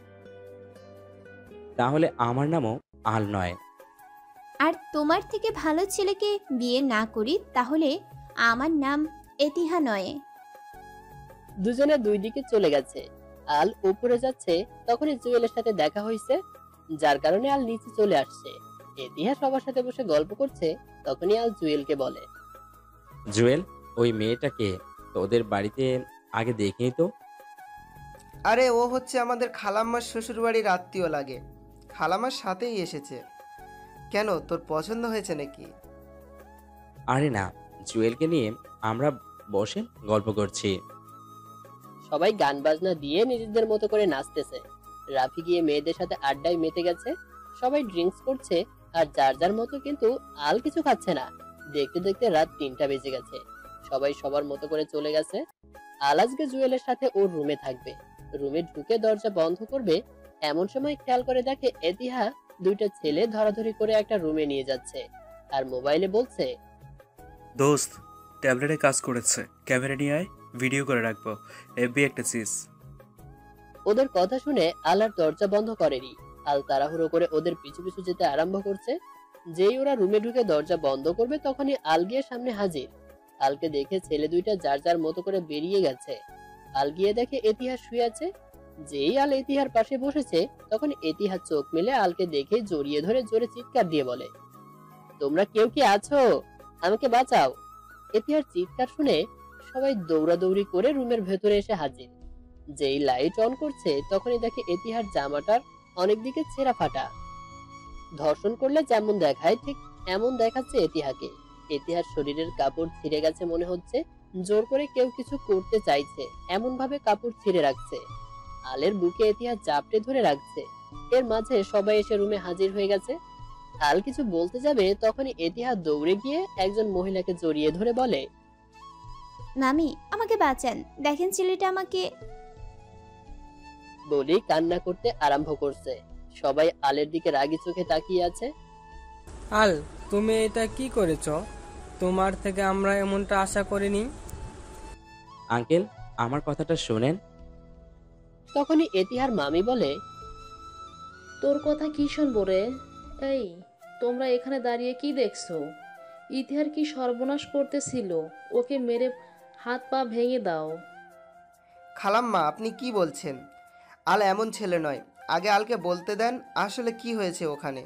তাহলে আমার নামও আল নয়। আর তোমার থেকে ভালো ছেলেকে বিয়ে না করি তাহলে আমার নাম এতিহা নয়। দুজনে দুই দিকে চলে গেছে। আল উপরে যাচ্ছে, তখনই জুয়েলের সাথে দেখা হয়েছে, যার কারণে আল নিচে চলে আসছে। এতিহা সবার সাথে বসে গল্প করছে, তখনই আল জুয়েলকে বলে, জুয়েল, ওই মেয়েটাকে তোদের বাড়িতে আগে দেখিনি তো। আরে ও হচ্ছে আমাদের খালাম্মার শ্বশুরবাড়ির আত্মীয় লাগে। খালাম্মার সাথেই এসেছে। কেন, তোর পছন্দ হয়েছে নাকি? আরে না, জুয়েলকে নিয়ে আমরা বসে গল্প করছি। সবাই গান বাজনা দিয়ে নিজেদের মতো করে নাচতেছে। রাফি গিয়ে মেয়েদের সাথে আড্ডায় মেতে গেছে। সবাই ড্রিঙ্কস করছে আর যার যার মতো, কিন্তু আল কিছু খাচ্ছে না। দেখতে দেখতে রাত 3টা বেজে গেছে। সবাই সবার মতো করে চলে গেছে। আল আজকে জুয়েলের সাথে ওর রুমে থাকবে। রুমে ঢুকে দরজা বন্ধ করবে, এমন সময় খেয়াল করে দেখে এতিহা 2টা ছেলে ধরাধরি করে একটা রুমে নিয়ে যাচ্ছে। আর মোবাইলে বলছে, দোস্ত ট্যাবলেটে কাজ করেছে, ক্যামেরা নিয়ে আয়, ভিডিও করে রাখবো, এফবি একটা চিজ। ওদের কথা শুনে আল আর দরজা বন্ধ করেনি। আল তাড়াহুড়ো করে ওদের পিছু পিছু যেতে আরম্ভ করছে। যেই ওরা রুমে ঢুকে দরজা বন্ধ করবে তখনই আল গিয়ে সামনে হাজির। আলকে দেখে ছেলে দুইটা যার যার মতো করে বেরিয়ে গেছে। আল গিয়ে দেখে ইতিহাস শুয়ে আছে। যেই আল ইতিহার পাশে বসেছে তখন ইতিহাস চোখ মেলে আলকে দেখে জড়িয়ে ধরে জোরে চিৎকার দিয়ে বলে, তোমরা কেউ কি আছো? আমাকে বাঁচাও। ইতিহার চিৎকার শুনে সবাই দৌড়াদৌড়ি করে রুমের ভেতরে এসে হাজির। যেই লাইট অন করছে তখনই দেখে ইতিহার জামাটার অনেক দিকে ছেঁড়া ফাটা। ধর্ষণ করলে যেমন দেখায় ঠিক এমন দেখাচ্ছে ইতিহাকে। ইতিহার শরীরের কাপড় ছিঁড়ে গেছে মনে হচ্ছে, জোর করে কেউ কিছু করতে চাইছে এমন ভাবে কাপড় ছিঁড়ে রাখছে। আলের বুকে ইতিহাস জাপটে ধরে রাখছে। এর মাঝে সবাই এসে রুমে হাজির হয়ে গেছে। আল কিছু বলতে যাবে তখনই ইতিহাস দৌড়ে গিয়ে একজন মহিলাকে জড়িয়ে ধরে বলে, মামি আমাকে বাঁচান, দেখেন ছেলেটা আমাকে। বলেই কান্না করতে আরম্ভ করছে। সবাই আলের দিকে রাগি চোখে তাকিয়ে আছে। আল, তুমি এটা কি করেছো? তোমার থেকে আমরা এমনটা আশা করিনি। আঙ্কেল, আমার কথাটা শোনেন। তখনই ইতিহার মামি বলে, তোর কথা কি শুনবো রে? এই, তোমরা এখানে দাঁড়িয়ে কি দেখছো? ইতিহার কি সর্বনাশ করতেছিল, ওকে মেরে হাত পা ভেঙে দাও। খালাম্মা, আপনি কি বলছেন? আল এমন ছেলে নয়। আগে আলকে বলতে দেন আসলে কি হয়েছে ওখানে।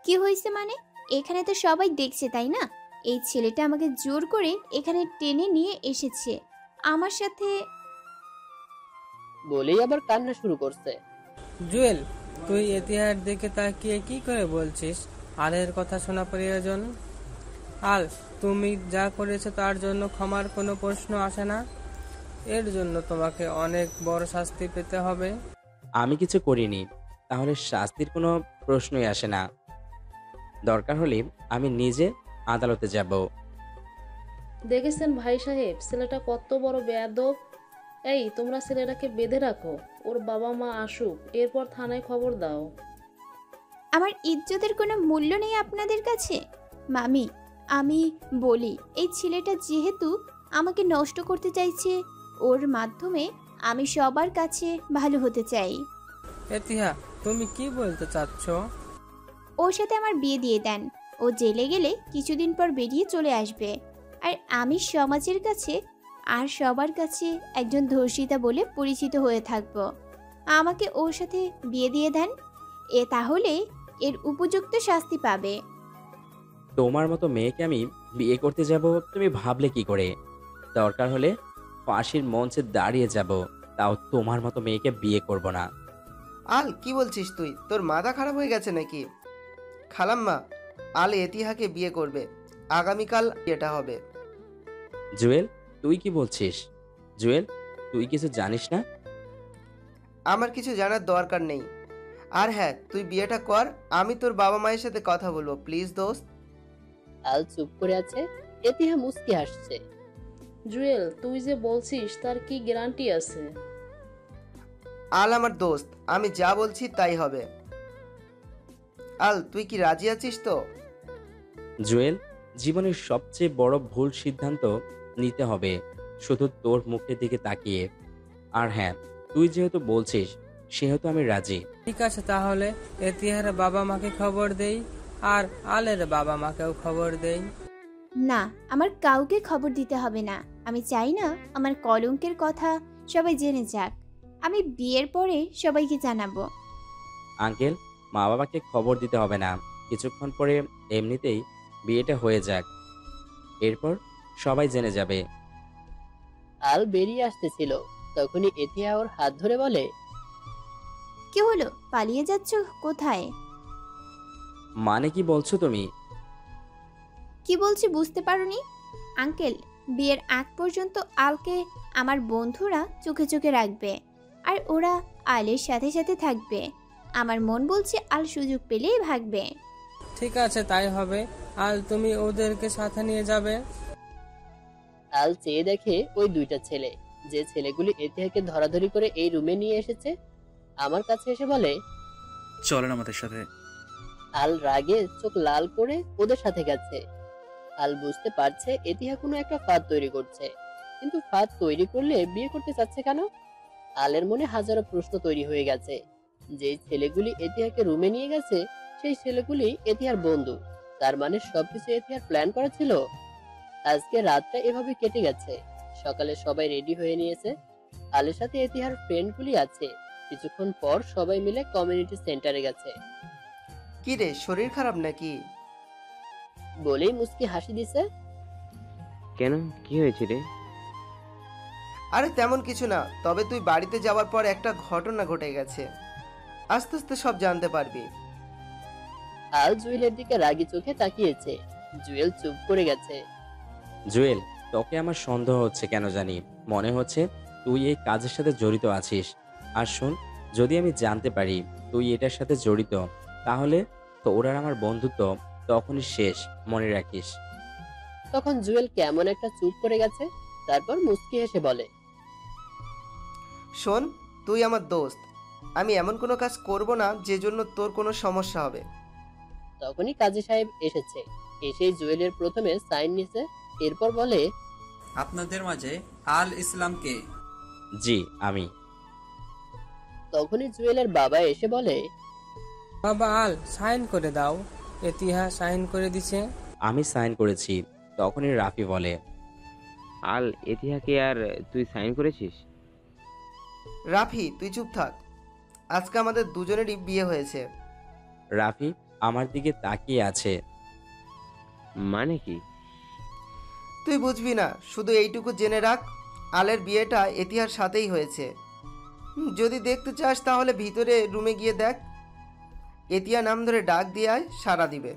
কি হয়েছে মানে? এখানে তো সবাই দেখছে তাই না? এই ছেলেটা আমাকে জোর করে এখানে টেনে নিয়ে এসেছে আমার সাথে। বলেই আবার কান্না শুরু করছে। জুয়েল, তুই ইতিহার দিকে তাকিয়ে কি করে বলছিস আলের কথা শোনা প্রয়োজন? আল, তুমি যা করেছো তার জন্য ক্ষমার কোনো প্রশ্ন আসে না। এর জন্য তোমাকে অনেক বড় শাস্তি পেতে হবে। আমি কিছু করিনি, তাহলে শাস্তির কোনো প্রশ্নই আসে না। দরকার হলে আমি নিজে আদালতে যাব। দেখেছেন ভাই সাহেব, ছেলেটা কত বড় বেয়াদব। এই, তোমরা ছেলেটাকে বেঁধে রাখো, ওর বাবা মা আসুক, এরপর থানায় খবর দাও। আমার ইজ্জতের কোনো মূল্য নেই আপনাদের কাছে? মামি, আমি বলি, এই ছেলেটা যেহেতু আমাকে নষ্ট করতে চাইছে, ওর মাধ্যমে আমি সবার কাছে ভালো হতে চাই। ইতিহা, তুমি কি বলতে চাচ্ছ? ওর সাথে আমার বিয়ে দিয়ে দেন। ও জেলে গেলে কিছুদিন পর বেরিয়ে চলে আসবে, আর আমি সমাজের কাছে আর সবার কাছে একজন ধর্ষিতা বলে পরিচিত হয়ে থাকব। আমাকে ওর সাথে বিয়ে দিয়ে দেন, তাহলে এর উপযুক্ত শাস্তি পাবে। তোমার মতো মেয়েকে আমি বিয়ে করতে যাব তুমি ভাবলে কি করে? দরকার হলে ফাঁসির মঞ্চে দাঁড়িয়ে যাব, তাও তোমার মতো মেয়েকে বিয়ে করব না। আল, কি বলছিস তুই? তোর মাথা খারাপ হয়ে গেছে নাকি? খালাম্মা, আল ইতিহাকে বিয়ে করবে। আগামীকাল এটা হবে। জুয়েল, তুই কি বলছিস? জুয়েল, তুই কিছু জানিস না? আমার কিছু জানার দরকার নেই। আর হ্যাঁ, তুই বিয়েটা কর, আমি তোর বাবা মায়ের সাথে কথা বলবো। প্লিজ দোস্ত। আল চুপ করে আছে। ইতিহা মুস্কি হাসছে। জুয়েল, তুই যে বলছিস তার কি গ্যারান্টি আছে? আল আমার দোস্ত, আমি যা বলছি তাই হবে। আল, তুই কি রাজি আছিস তো? জুয়েল, জীবনের সবচেয়ে বড় ভুল সিদ্ধান্ত নিতে হবে শুধু তোর মুখের দিকে তাকিয়ে। আর হ্যাঁ, তুই যেহেতু বলছিস সেহেতু আমি রাজি। ঠিক আছে, তাহলে ইতিহার বাবা মাকে খবর দেই, আর আলের বাবা মাকেও খবর দেই। না, আমার কাউকে খবর দিতে হবে না। আমি চাই না আমার কলঙ্কের কথা সবাই জেনে যাক। আমি বিয়ের পরে সবাইকে জানাবো। আঙ্কেল, মা বাবাকে খবর দিতে হবে না, কিছুক্ষণ পরে এমনিতেই বিয়েটা হয়ে যাক, এরপর সবাই জেনে যাবে। আল বেরিয়ে আসতেছিল, তখনই ইতিহা ওর হাত ধরে বলে, কি হলো, পালিয়ে যাচ্ছ কোথায়? মানে কি বলছো তুমি? কি বলছি বুঝতে পারোনি? আঙ্কেল, বিয়ের আগ পর্যন্ত আলকে আমার বন্ধুরা চোখে চোখে রাখবে, আর ওরা আলের সাথে সাথে থাকবে। আমার মন বলছে আল সুযোগ পেলেই ভাগবে। ঠিক আছে, তাই হবে। আল, তুমি ওদেরকে সাথে নিয়ে যাবে। আল চেয়ে দেখে ওই দুইটা ছেলে, যে ছেলেগুলি ইতিহাকে ধরাধরি করে এই রুমে নিয়ে এসেছে। আমার কাছে এসে বলে, চলেন আমাদের সাথে। আল রাগে চোখ লাল করে ওদের সাথে গেছে। আল বুঝতে পারছে এতিহা কোনো একটা ফাঁদ তৈরি করছে, কিন্তু ফাঁদ তৈরি করলে বিয়ে করতে চাচ্ছে কেন? আলের মনে হাজারো প্রশ্ন তৈরি হয়ে গেছে। যেই ছেলেগুলি এতিহাকে রুমে নিয়ে গেছে সেই ছেলেগুলি এতিহার বন্ধু, তার মানে সবকিছু এতিহার প্ল্যান করা ছিল। আজকে রাতটা এভাবে কেটে গেছে। সকালে সবাই রেডি হয়ে নিয়েছে। আলের সাথে এতিহার ফ্রেন্ডগুলি আছে। কিছুক্ষণ পর সবাই মিলে কমিউনিটি সেন্টারে গেছে। কি রে, শরীর খারাপ নাকি? বলেই মুস্কি হাসি দিছে। কেন, কি হয়েছে রে? আরে তেমন কিছু না, তবে তুই বাড়িতে যাওয়ার পর একটা ঘটনা ঘটে গেছে, আস্তে আস্তে সব জানতে পারবি। আল জুয়েলের দিকে রাগি চোখে তাকিয়েছে। জুয়েল চুপ করে গেছে। জুয়েল, তোকে আমার সন্দেহ হচ্ছে কেন জানি, মনে হচ্ছে তুই এই কাজের সাথে জড়িত আছিস। আর শোন, যদি আমি জানতে পারি তুই এটার সাথে জড়িত, তাহলে তোর আর আমার বন্ধুত্ব তখনই শেষ, মনে রাখিস। তখন জুয়েল কেমন একটা চুপ করে গেছে। তারপর মুস্কি হেসে বলে, শোন, তুই আমার দোস্ত, আমি এমন কোনো কাজ করব না যে জন্য তোর কোনো সমস্যা হবে। তখনই কাজী সাহেব এসেছে। এসেই জুয়েলের প্রথমে সাইন নিছে, এরপর বলে, আপনাদের মাঝে আল ইসলামকে। জি, আমি। তখনই জুয়েলের বাবা এসে বলে, বাবা আল সাইন করে দাও। এতিহা সাইন করে দিছে। আমি সাইন করেছি। তখনই রাফি বলে, আল এতিহাকে আর তুই সাইন করেছিস? রাফি, তুই চুপ থাক, আজকে আমাদের দুজনেরই বিয়ে হয়েছে। রাফি আমার দিকে তাকিয়ে আছে। মানে কি? তুই বুঝবি না, শুধু এইটুকু জেনে রাখ, আলের বিয়েটা এতিহার সাথেই হয়েছে। যদি দেখতে চাস তাহলে ভিতরে রুমে গিয়ে দেখ, এতিহা নাম ধরে ডাক দিয়ে আয়, সাড়া দিবে।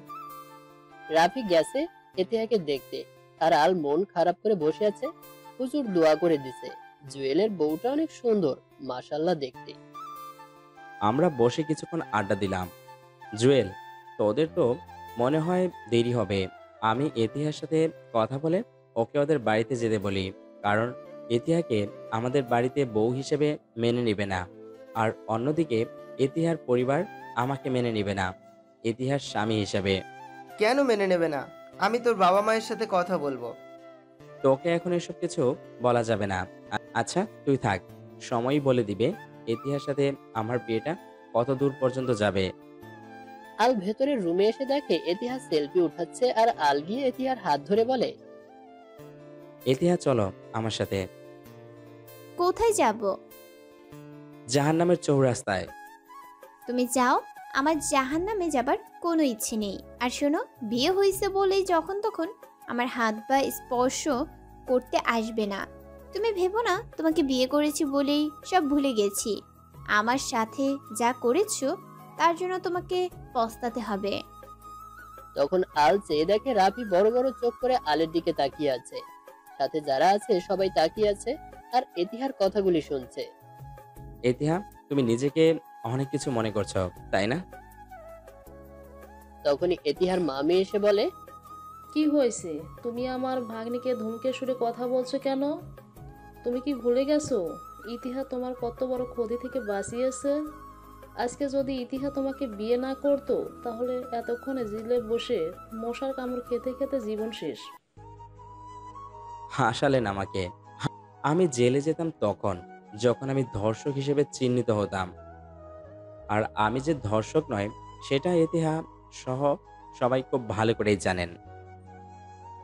রাফি গেছে এতিহাকে দেখতে, আর আল মন খারাপ করে বসে আছে। হুজুর দোয়া করে দিছে। জুয়েলের বউটা অনেক সুন্দর, মাশাআল্লাহ দেখতে। আমরা বসে কিছুক্ষণ আড্ডা দিলাম। জুয়েল, তোদের তো মনে হয় দেরি হবে। আমি এতিহার সাথে কথা বলে ওকে ওদের বাড়িতে যেতে বলি, কারণ এতিহাকে আমাদের বাড়িতে বউ হিসেবে মেনে নেবে না। আর অন্যদিকে এতিহার পরিবার আমাকে মেনে নেবে না এতিহার স্বামী হিসেবে। কেন মেনে নেবে না? আমি তোর বাবা মায়ের সাথে কথা বলবো। তোকে এখন এসব কিছু বলা যাবে না। আচ্ছা তুই থাক, সময়ই বলে দিবে এতিহার সাথে আমার বিয়েটা কত দূর পর্যন্ত যাবে। আল ভেতরের রুমে এসে দেখে এতিহা সেলফি উঠাচ্ছে, আর আল গিয়ে এতিহার হাত ধরে বলে, এতিহা চলো আমার সাথে। কোথায় যাব? জাহান্নামের চৌরাস্তায়। তুমি যাও, আমার জাহান্নামে যাবার কোনো ইচ্ছে নেই। আর শোনো, বিয়ে হয়েছে বলেই যখন তখন আমার হাত বা স্পর্শ করতে আসবে না। তুমি ভেবো না তোমাকে বিয়ে করেছি বলেই সব ভুলে গেছি। আমার সাথে যা করেছো তার জন্য তোমাকে পস্তাতে হবে। তখন আল চেয়ে দেখে রাফি বড় বড় চোখ করে আলের দিকে তাকিয়ে আছে। সাথে যারা আছে সবাই তাকিয়ে আছে আর এতিহার কথাগুলি শুনছে। এতিহা, তুমি নিজেকে অনেক কিছু মনে করছো, তাই না? তখনই এতিহার মামি এসে বলে, কি হয়েছে? তুমি আমার ভাগ্নিকে ধমকে সুরে কথা বলছো কেন? তুমি কি ভুলে গেছো ইতিহা তোমার কত বড় ক্ষতি থেকে বাঁচিয়েছে? আজকে যদি ইতিহা তোমাকে বিয়ে না করতো তাহলে এতক্ষণে জেলে বসে মশার কামড় খেতে খেতে জীবন শেষ। হাসালেন আমাকে। আমি জেলে যেতাম তখন যখন আমি ধর্ষক হিসেবে চিহ্নিত হতাম। আর আমি যে ধর্ষক নয় সেটা এতিহা সহ সবাই খুব ভালো করেই জানেন।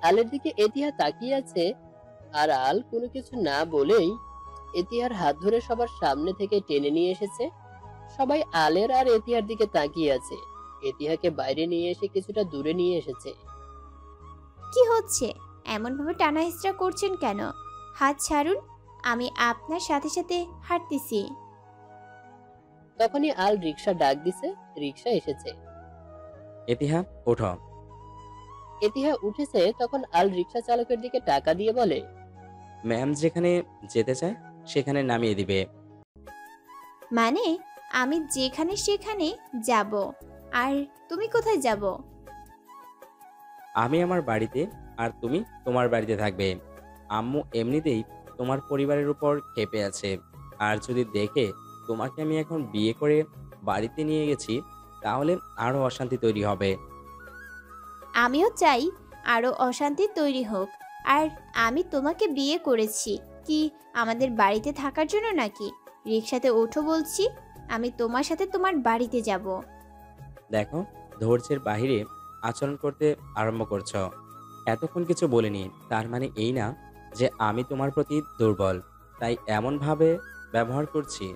আলের দিকে এতিহা তাকিয়ে আছে, আর আল কোনো কিছু না বলেই এতিহার হাত ধরে সবার সামনে থেকে টেনে নিয়ে এসেছে। সবাই আলের আর এতিহার দিকে তাকিয়ে আছে। এতিহাকে বাইরে নিয়ে এসে কিছুটা দূরে নিয়ে এসেছে। কি হচ্ছে? এমন ভাবে টানা হিচড়া করছেন কেন? হাত ছাড়ুন, আমি আপনার সাথে সাথে হাঁটতেছি। তখনই আল রিক্সা ডাক দিছে, রিক্সা এসেছে। এতিহা ওঠো। এতিহা উঠেছে। তখন আল রিক্সা চালকের দিকে টাকা দিয়ে বলে, ম্যাম যেখানে যেতে চায় সেখানে নামিয়ে দিবে। মানে আমি যেখানে সেখানে যাব? আর তুমি কোথায় যাব? আমি আমার বাড়িতে আর তুমি তোমার বাড়িতে থাকবে। আম্মু এমনিতেই তোমার পরিবারের উপর ক্ষেপে আছে, আর যদি দেখে তোমাকে আমি এখন বিয়ে করে বাড়িতে নিয়ে গেছি তাহলে আরো অশান্তি তৈরি হবে। আমিও চাই আরও অশান্তি তৈরি হোক। আর আমি তোমাকে বিয়ে করেছি কি আমাদের বাড়িতে থাকার জন্য নাকি? রিক্সাতে ওঠো বলছি, আমি তোমার সাথে তোমার বাড়িতে যাব। দেখো, ধৈর্যের বাহিরে আচরণ করতে আরম্ভ করছো। এতক্ষণ কিছু বলিনি, তার মানে এই না যে আমি তোমার প্রতি দুর্বল, তাই এমনভাবে ব্যবহার করছি।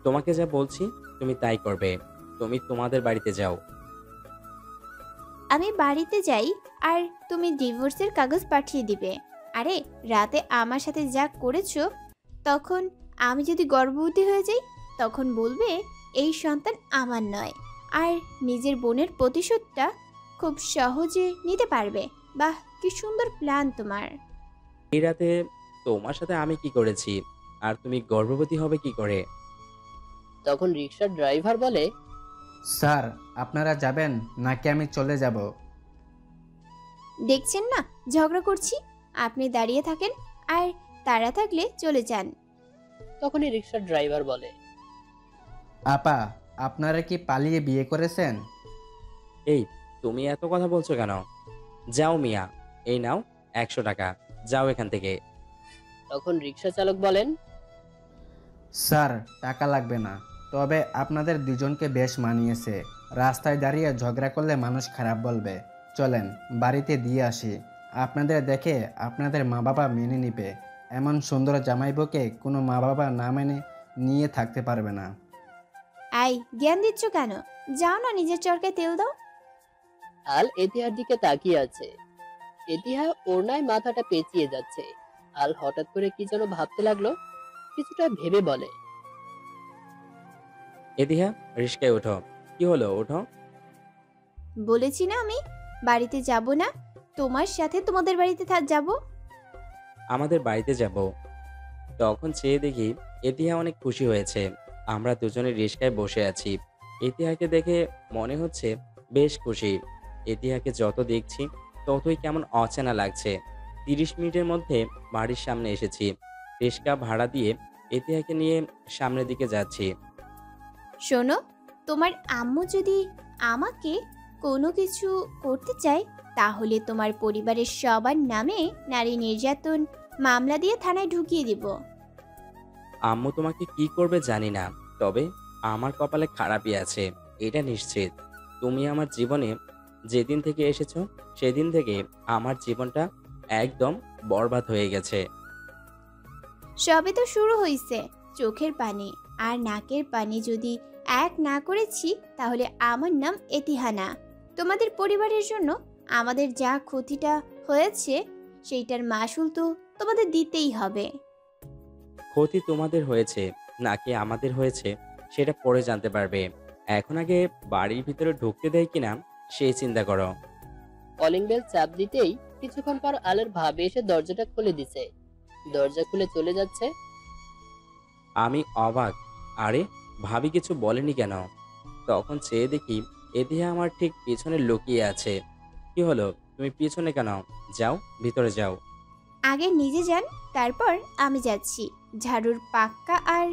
তোমাকে যা বলছি তুমি তাই করবে। তুমি তোমাদের বাড়িতে যাও। আমি বাড়িতে যাই আর তুমি ডিভোর্সের কাগজ পাঠিয়ে দিবে। আরে রাতে আমার সাথে যা করেছো, তখন আমি যদি গর্ভবতী হয়ে যাই তখন বলবে এই সন্তান আমার নয়, আর নিজের বোনের প্রতিশোধটা খুব সহজে নিতে পারবে। বাহ, কি সুন্দর প্ল্যান তোমার। এই রাতে তোমার সাথে আমি কি করেছি আর তুমি গর্ভবতী হবে কি করে? তখন রিক্সার ড্রাইভার বলে, স্যার আপনারা যাবেন নাকি আমি চলে যাব? দেখছেন না ঝগড়া করছি, আপনি দাঁড়িয়ে থাকেন আর তারা থাকলে চলে যান। তখনই রিক্সার ড্রাইভার বলে, আপা আপনারা কি পালিয়ে বিয়ে করেছেন? এই তুমি এত কথা বলছো কেন? যাও মিয়া, এই নাও 100 টাকা, যাও এখান থেকে। তখন রিক্সা চালক বলেন, স্যার টাকা লাগবে না, তবে আপনাদের দুজনকে বেশ মানিয়েছে। রাস্তায় দাঁড়িয়ে ঝগড়া করলে মানুষ খারাপ বলবে। চলেন বাড়িতে দিয়ে আসি, আপনাদের দেখে আপনাদের মা বাবা মেনে নিবে। এমন সুন্দর জামাইবুকে কোনো মা বাবা না মেনে নিয়ে থাকতে পারবে না। আই জ্ঞান দিচ্ছ কেন? যাও না, নিজের চরকায় তেল দাও। আল এতিহার দিকে তাকিয়ে আছে। এতিহা ওড়নায় মাথাটা পেঁচিয়ে যাচ্ছে। আল হঠাৎ করে কি যেন ভাবতে লাগলো, কিছুটা ভেবে বলে, এতিহা রিস্কায় ওঠো। কি হলো, ওঠো। বলেছি না আমি বাড়িতে যাব না, তোমার সাথে তোমাদের বাড়িতে যাব। আমাদের বাড়িতে যাব। তখন চেয়ে দেখি এতিহা অনেক খুশি হয়েছে। আমরা দুজনে রিস্কায় বসে আছি। এতিহাকে দেখে মনে হচ্ছে বেশ খুশি। এতিহাকে যত দেখছি ততই কেমন অচেনা লাগছে। 30 মিনিটের মধ্যে বাড়ির সামনে এসেছি। রিস্কা ভাড়া দিয়ে এতিহাকে নিয়ে সামনের দিকে যাচ্ছি। শোনো, তোমার আম্মু যদি আমাকে কোনো কিছু করতে চায় তাহলে তোমার পরিবারের সবার নামে নারী নির্যাতন মামলা দিয়ে থানায় ঢুকিয়ে দিব। আম্মু তোমাকে কি করবে জানি না, তবে আমার কপালে খারাপই আছে, এটা নিশ্চিত। তুমি আমার জীবনে যেদিন থেকে এসেছো সেদিন থেকে আমার জীবনটা একদম বরবাদ হয়ে গেছে। সবে তো শুরু হয়েছে। চোখের পানি আর নাকের পানি যদি এক না করেছি তাহলে আমার নাম এতিহানা। তোমাদের পরিবারের জন্য আমাদের যা ক্ষতিটা হয়েছে সেইটার মাসুল তো তোমাদের দিতেই হবে। ক্ষতি তোমাদের হয়েছে নাকি আমাদের হয়েছে সেটা পরে জানতে পারবে। এখন আগে বাড়ির ভিতরে ঢুকতে দেয় কিনা সেই চিন্তা করো। কলিং বেল চাপ দিতেই কিছুক্ষণ পর আলের ভাবে এসে দরজাটা খুলে দিছে। দরজা খুলে চলে যাচ্ছে। আমি অবাক, আরে ভাবি কিছু বলেনি কেন? তখন চেয়ে দেখি এতিহা আমার ঠিক পিছনে লুকিয়ে আছে। কি হলো, তুমি পিছনে কেন? যাও ভিতরে যাও। আগে নিজে যান, তারপর আমি যাচ্ছি। ঝাড়ুর পাক্কা আর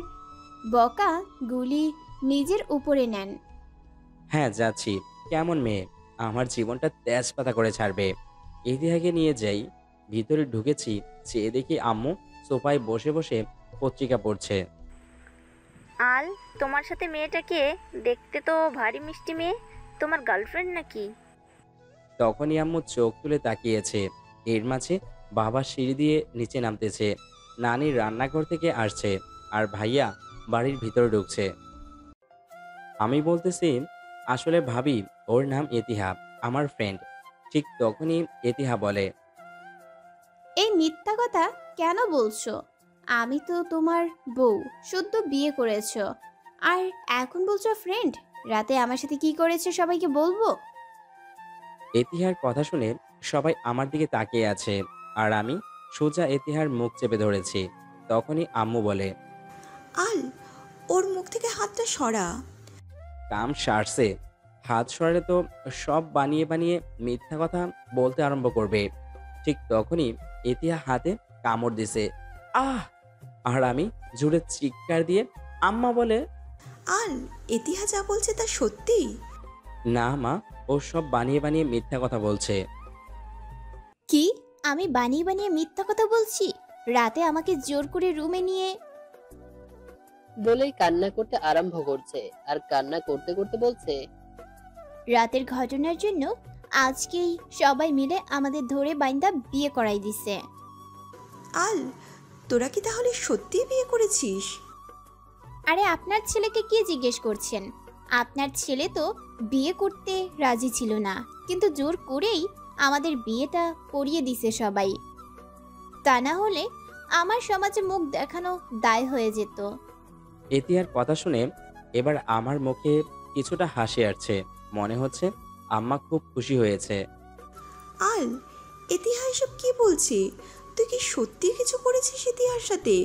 বকা গুলি নিজের উপরে নেন। হ্যাঁ যাচ্ছি। কেমন মেয়ে, আমার জীবনটা তেজপাতা করে ছাড়বে। ইতিহাকে নিয়ে যাই। ভিতরে ঢুকেছি, চেয়ে দেখি আম্মু সোফায় বসে বসে পত্রিকা পড়ছে। আল, তোমার সাথে মেয়েটাকে দেখতে তো ভারী মিষ্টি মেয়ে, তোমার গার্লফ্রেন্ড নাকি? তখনই আম্মু চোখ তুলে তাকিয়েছে। এর মাঝে বাবা সিঁড়ি দিয়ে নিচে নামতেছে, নানি রান্নাঘর থেকে আসছে, আর ভাইয়া বাড়ির ভিতরে ঢুকছে। আমি বলতেছি, আসলে ভাবি ওর নাম এতিহা, আমার ফ্রেন্ড। ঠিক তখনই এতিহা বলে, এই মিথ্যা কথা কেন বলছো? আমি তো তোমার বউ, সদ্য বিয়ে করেছো, আর এখন বলছো ফ্রেন্ড। রাতে আমার সাথে কি করেছে সবাইকে বলবো? এতিহার কথা শুনে সবাই আমার দিকে তাকিয়ে আছে, আর আমি সোজা এতিহার মুখ চেপে ধরেছি। তখনই আম্মু বলে, আল, ওর মুখ থেকে হাতটা সরা। কাম সারছে, হাত সরালে তো সব বানিয়ে বানিয়ে মিথ্যা কথা বলতে আরম্ভ করবে। ঠিক তখনই এতিহা হাতে কামড় দিছে। আহ! আর আমি জোরে চিৎকার দিয়ে আম্মা বলে, আল, এতিহা যা বলছে তা সত্যি? না মা, ও সব বানিয়ে বানিয়ে মিথ্যা কথা বলছে। কি? আমি বানিয়ে বানিয়ে মিথ্যা কথা বলছি? রাতে আমাকে জোর করে রুমে নিয়ে বলেই কান্না করতে আরম্ভ করছে, আর কান্না করতে করতে বলছে, রাতের ঘটনার জন্য আজকেই সবাই মিলে আমাদের ধরে বাইন্দা বিয়ে করাই দিছে। আল, তোরা কি তাহলে সত্যিই বিয়ে করেছিস? আরে আপনার ছেলেকে কি জিজ্ঞেস করছেন? আপনার ছেলে তো বিয়ে করতে রাজি ছিল না, কিন্তু জোর করেই আমাদের বিয়েটা করিয়ে দিছে সবাই। তা না হলে আমার সমাজে মুখ দেখানো দায় হয়ে যেত। এতিহার কথা শুনে এবার আমার মুখে কিছুটা হাসি আসছে। মনে হচ্ছে আম্মা খুব খুশি হয়েছে। আল, ইতিহা এসব কি বলছে? তুই কি সত্যি কিছু করেছিস ইতিহার সাথে?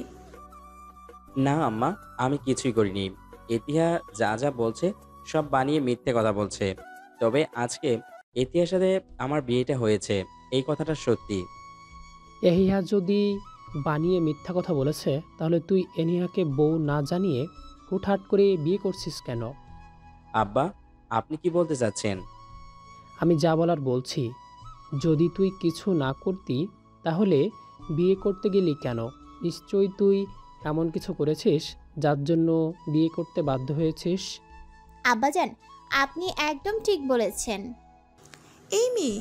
না আম্মা, আমি কিছুই করিনি। ইতিহা যা যা বলছে সব বানিয়ে মিথ্যে কথা বলছে। তবে আজকে ইতিহার সাথে আমার বিয়েটা হয়েছে, এই কথাটা সত্যি। এহিয়া যদি বানিয়ে মিথ্যা কথা বলেছে, তাহলে তুই এনিহাকে বউ না জানিয়ে হুটহাট করে বিয়ে করছিস কেন? আব্বা, আপনি কি বলতে চাচ্ছেন? আমি যা বলার বলছি। যদি তুই কিছু না করতি তাহলে বিয়ে করতে গেলি কেন? নিশ্চয়ই তুই এমন কিছু করেছিস যার জন্য বিয়ে করতে বাধ্য হয়েছিস। আব্বাজান, আপনি একদম ঠিক বলেছেন। এই মেয়ে,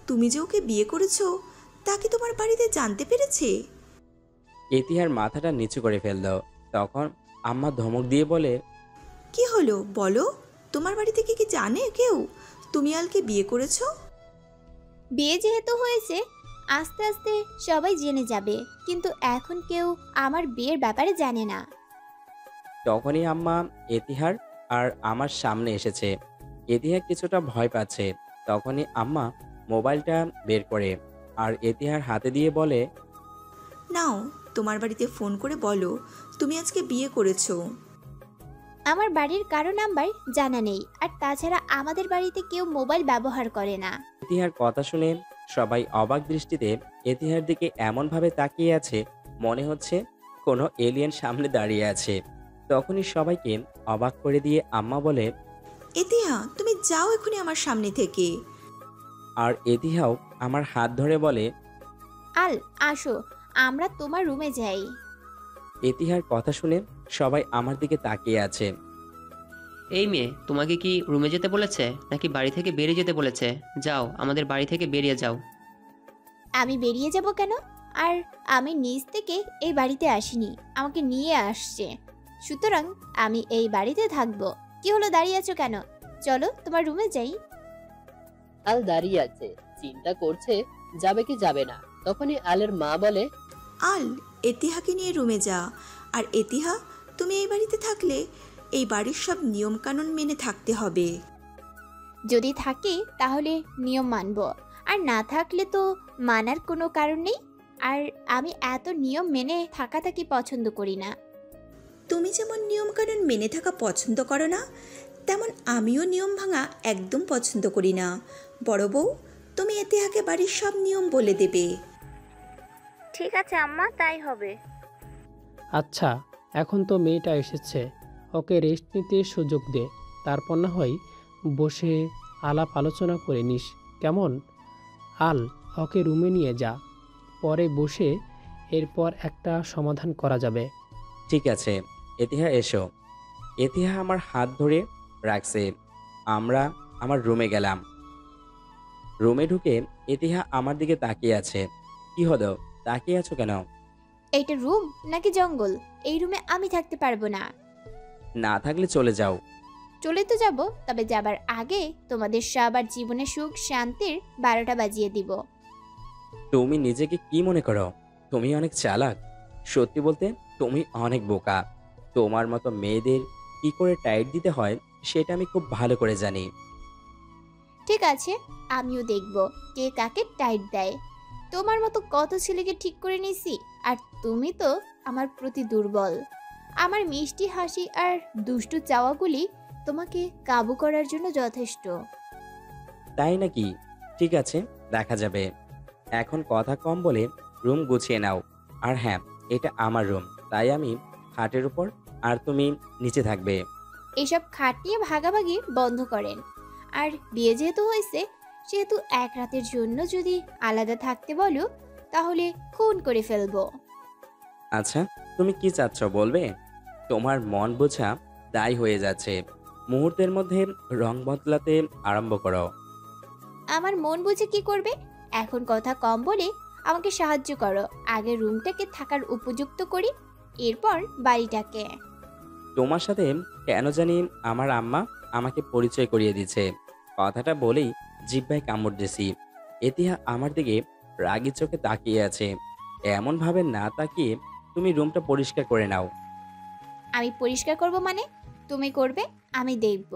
তুমি যে ওকে বিয়ে করেছো তা কি তোমার বাড়িতে জানতে পেরেছে? ইতিহার মাথাটা নিচু করে ফেলল। তখন আম্মা ধমক দিয়ে বলে, কি হলো বলো? তোমার বাড়ি থেকে কি জানে কেউ তুমি আলকে বিয়ে করেছো? বিয়ে যেহেতু হয়েছে, আস্তে আস্তে সবাই জেনে যাবে, কিন্তু এখন কেউ আমার বিয়ের ব্যাপারে জানে না। তখনই আম্মা এতিহার আর আমার সামনে এসেছে। এতিহার কিছুটা ভয় পাচ্ছে। তখনই আম্মা মোবাইলটা বের করে আর এতিহার হাতে দিয়ে বলে, নাও, তোমার বাড়িতে ফোন করে বলো তুমি আজকে বিয়ে করেছো। আমার বাড়ির কারো নাম্বার জানা নেই, আর তাছাড়া আমাদের বাড়িতে কেউ মোবাইল ব্যবহার করে না। এতিহার কথা শুনে সবাই অবাক দৃষ্টিতে এতিহার দিকে এমনভাবে তাকিয়ে আছে, মনে হচ্ছে কোনো এলিয়েন সামনে দাঁড়িয়ে আছে। তখনই সবাইকে অবাক করে দিয়ে আম্মা বলে, ইতিহা, তুমি যাও এখনই আমার সামনে থেকে। আর এতিহাও আমার হাত ধরে বলে, আল, আসো, আমরা তোমার রুমে যাই। এতিহার কথা শুনে সবাই আমার দিকে তাকিয়ে আছে। এই মেয়ে, তোমাকে কি রুমে যেতে বলেছে নাকি বাড়ি থেকে বেরিয়ে যেতে বলেছে? যাও, আমাদের বাড়ি থেকে বেরিয়ে যাও। আমি বেরিয়ে যাব কেন? আর আমি নিজ থেকে এই বাড়িতে আসিনি, আমাকে নিয়ে আসছে। সুতরাং আমি এই বাড়িতে থাকবো। কি হলো, দাঁড়িয়ে আছো কেন? চলো তোমার রুমে যাই। আল দাঁড়িয়ে আছে, চিন্তা করছে যাবে কি যাবে না। তখনই আলের মা বলে, আল, এতিহাকে নিয়ে রুমে যা। আর এতিহা, তুমি এই বাড়িতে থাকলে এই বাড়ির সব নিয়ম কানুন মেনে থাকতে হবে। যদি থাকে তাহলে নিয়ম মানব, আর না থাকলে তো মানার কোনো কারণ নেই। আর আমি এত নিয়ম মেনে থাকাটাকে পছন্দ করি না। তুমি যেমন নিয়ম কানুন মেনে থাকা পছন্দ করো না, তেমন আমিও নিয়ম ভাঙা একদম পছন্দ করি না। বড় বউ, তুমি এতিহাকে বাড়ির সব নিয়ম বলে দেবে। ঠিক আছে আম্মা, তাই হবে। আচ্ছা, এখন তো মেয়েটা এসেছে, ওকে রেস্ট নিতে সুযোগ দে। তারপর না হয় বসে আলাপ আলোচনা করে নিস, কেমন? আল, ওকে রুমে নিয়ে যা, পরে বসে এরপর একটা সমাধান করা যাবে। ঠিক আছে, এতিহা এসো। এতিহা আমার হাত ধরে রাখছে। আমরা আমার রুমে গেলাম। রুমে ঢুকে এতিহা আমার দিকে তাকিয়ে আছে। কি হলো, তাকিয়ে আছো কেন? এইটা রুম নাকি জঙ্গল? এই রুমে আমি থাকতে পারবো না। না থাকলে চলে যাও। চলে তো যাব, তবে যাবার আগে তোমাদের সবার জীবনে সুখ শান্তির 12টা বাজিয়ে দিব। তুমি নিজেকে কি মনে করো? তুমি অনেক চালাক। সত্যি বলতে তুমি অনেক বোকা। তোমার মতো মেয়েদের কি করে টাইট দিতে হয় সেটা আমি খুব ভালো করে জানি। ঠিক আছে, আমিও দেখব কে কাকে টাইট দেয়। তোমার মতো কত ছেলেকে ঠিক করে নিছি, আর তুমি তো আমার প্রতি দুর্বল। আমার মিষ্টি হাসি আর দুষ্টু চাওয়াগুলি তোমাকে কাবু করার জন্য যথেষ্ট। তাই নাকি? ঠিক আছে, দেখা যাবে। এখন কথা কম বলে রুম গুছিয়ে নাও। আর হ্যাঁ, এটা আমার রুম, তাই আমি খাটের উপর আর তুমি নিচে থাকবে। এসব খাট নিয়ে ভাগাভাগি বন্ধ করেন। আর বিয়ে যেহেতু হয়েছে, সেহেতু এক রাতের জন্য যদি আলাদা থাকতে বলো তাহলে খুন করে ফেলবো। আচ্ছা, তুমি কি চাচ্ছ বলবে? তোমার মন বোঝা দায় হয়ে যাচ্ছে। মুহূর্তের মধ্যে রং বদলাতে আরম্ভ করো। আমার মন বুঝে কি করবে? এখন কথা কম বলে আমাকে সাহায্য করো। আগে রুমটাকে থাকার উপযুক্ত করি, এরপর বাড়িটাকে। তোমার সাথে কেন জানি আমার আম্মা আমাকে পরিচয় করিয়ে দিচ্ছে। কথাটা বলেই জিহ্বায় কামড় দিয়েছি। এতিহা আমার দিকে রাগি চোখে তাকিয়ে আছে। এমনভাবে না তাকিয়ে তুমি রুমটা পরিষ্কার করে নাও। আমি পরিষ্কার করব মানে? তুমি করবে, আমি দেখব।